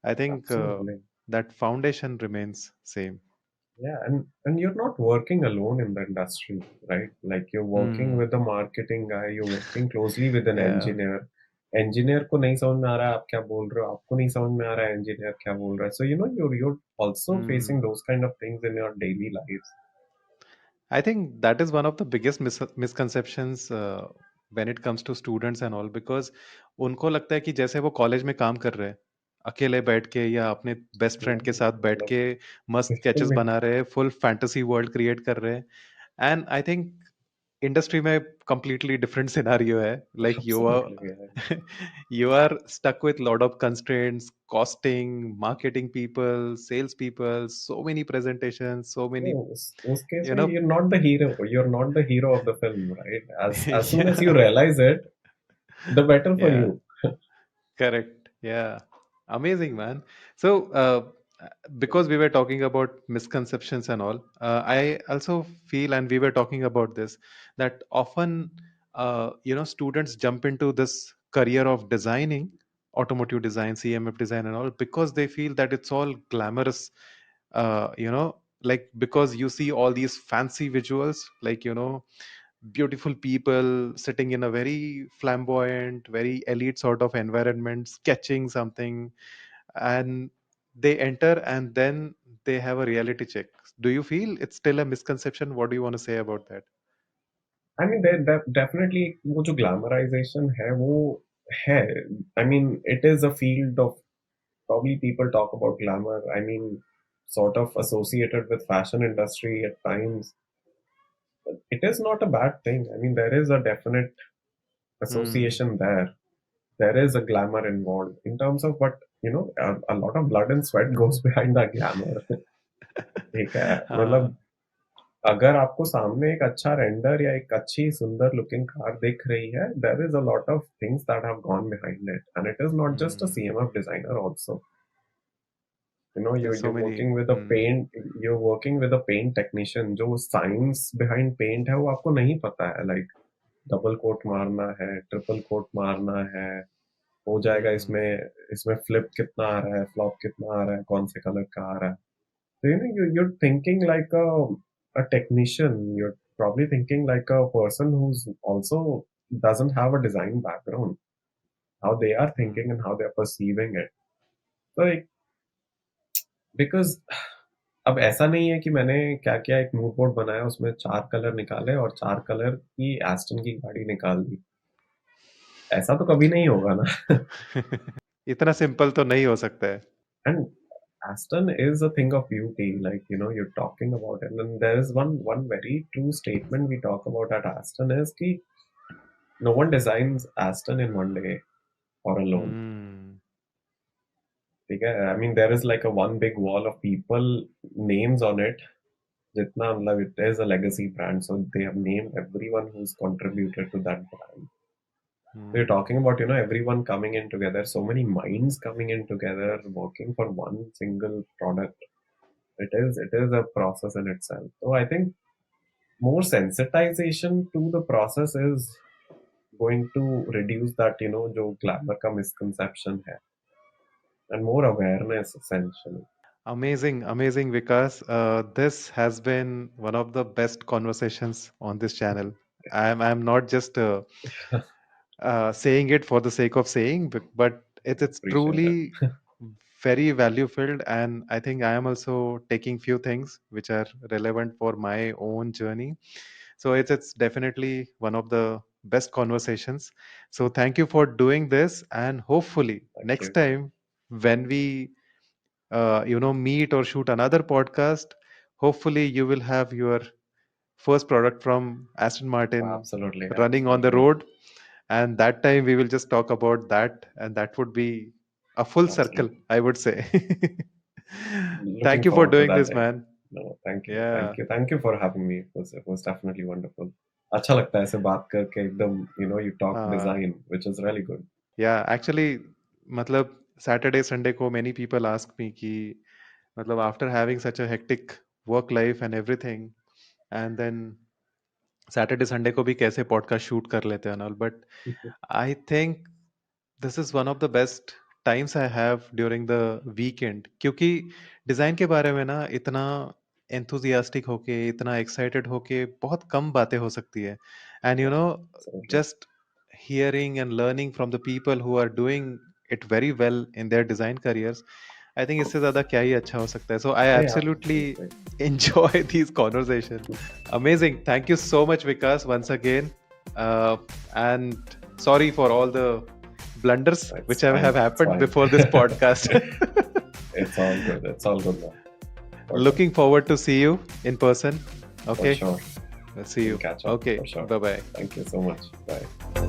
I think absolutely. that foundation remains same. Yeah, and you're not working alone in the industry, right? Like you're working Hmm. with a marketing guy, you're working closely with an Yeah. engineer. Engineer को नहीं समझ में आ रहा है आप क्या बोल रहे हो, आपको नहीं समझ में आ रहा है engineer क्या बोल रहा है. So you're also facing Hmm. those kind of things in your daily lives. I think that is one of the biggest misconceptions when it comes to students and all because उनको लगता है कि जैसे वो कॉलेज में काम कर रहे हैं अकेले बैठ के या अपने बेस्ट फ्रेंड के नहीं, साथ बैठ मतलब के मस्त बिल्कुल स्केचेस भी बना रहे हैं फुल फैंटेसी वर्ल्ड क्रिएट कर रहे हैं एंड आई थिंक इंडस्ट्री में completely different scenario है like you are absolutely yeah. you are stuck with lot of constraints costing marketing people sales people so many presentations so many No, उस case you में know you're not the hero of the film, right? As soon as you yeah realize it, the better for yeah you. correct yeah amazing man so because we were talking about misconceptions and all I also feel and we were talking about this that often students jump into this career of designing automotive design cmf design and all because they feel that it's all glamorous like because you see all these fancy visuals like beautiful people sitting in a very flamboyant, very elite sort of environment, sketching something, and they enter and then they have a reality check. Do you feel it's still a misconception? What do you want to say about that? I mean definitely वो जो glamorisation है वो है. I mean it is a field of probably people talk about glamour. I mean, sort of associated with fashion industry at times. It is not a bad thing. I mean, there is a definite Hmm. association there. There is a glamour involved in terms of what a lot of blood and sweat goes behind that glamour. ठीक है uh, मतलब अगर आपको सामने एक अच्छा render या एक अच्छी सुंदर लुकिंग कार दिख रही है there is a lot of things that have gone behind it and it is not just a hmm. CMF designer also. There's so You're many. working with a Hmm. paint technician. जो science behind paint है वो आपको नहीं पता है. Like double coat मारना है triple coat मारना है हो जाएगा Hmm. इसमें. इसमें फ्लिप कितना आ रहा है फ्लॉप कितना आ रहा है कौन से कलर का आ रहा है. So you're thinking like a technician. You're probably thinking like a person who's also doesn't have a design background. How they are thinking Hmm. and how they're perceiving it. So like, because अब ऐसा नहीं है कि मैंने क्या किया एक mood board बनाया उसमें चार कलर निकाले और चार कलर की एस्टन की गाड़ी निकाल दी. ऐसा तो कभी नहीं होगा ना. इतना सिंपल तो नहीं हो सकता है. And Aston is a thing of beauty, like you're talking about it. And there is one very true statement we talk about at Aston is कि no one designs Aston in one day or alone. Hmm. ठीक है, I mean there is like a one big wall of people names on it. जितना मतलब it is a legacy brand, so they have named everyone who's contributed to that brand. So you're Hmm. talking about, everyone coming in together, so many minds coming in together, working for one single product. It is a process in itself. So I think more sensitization to the process is going to reduce that, जो glamour का misconception है, and more awareness essentially. Amazing, amazing, Vikas. This has been one of the best conversations on this channel. I'm not just saying it for the sake of saying, but it's Appreciate it. truly very value filled. And I think I am also taking few things which are relevant for my own journey. So it's definitely one of the best conversations. So thank you for doing this, and hopefully Thank next you. time when we meet or shoot another podcast, hopefully you will have your first product from Aston Martin Absolutely, running on the absolutely, road, and that time we will just talk about that, and that would be a full circle, absolutely. I would say. Thank Looking you for forward to doing that this, day. man. No, thank you, Yeah. thank you, thank you for having me. It was definitely wonderful. अच्छा लगता है ऐसे बात करके एकदम, you talk uh, design, which is really good. yeah, actually, मतलब Saturday Sunday को many people ask me कि मतलब after having such a hectic work life and everything, and then Saturday Sunday को भी कैसे पॉडकास्ट शूट कर लेते हैं, but I think this is one of the best times I have during the weekend, क्योंकि design के बारे में ना इतना एंथुजियास्टिक होके, इतना एक्साइटेड होके बहुत कम बातें हो सकती है, and Yeah, absolutely. Just hearing and learning from the people who are doing it very well in their design careers, I think इससे ज़्यादा क्या ही अच्छा हो सकता है. So I Yeah, absolutely absolutely. enjoy these conversations. Amazing. Thank you so much, Vikas, once again. Uh, and sorry for all the blunders It's which have fine. It's happened fine. before this podcast. It's all good. It's all good now. For sure. Looking forward to see you in person. For Okay. sure. See We'll you. catch up Okay. for sure. Bye bye. Thank you so much. Bye.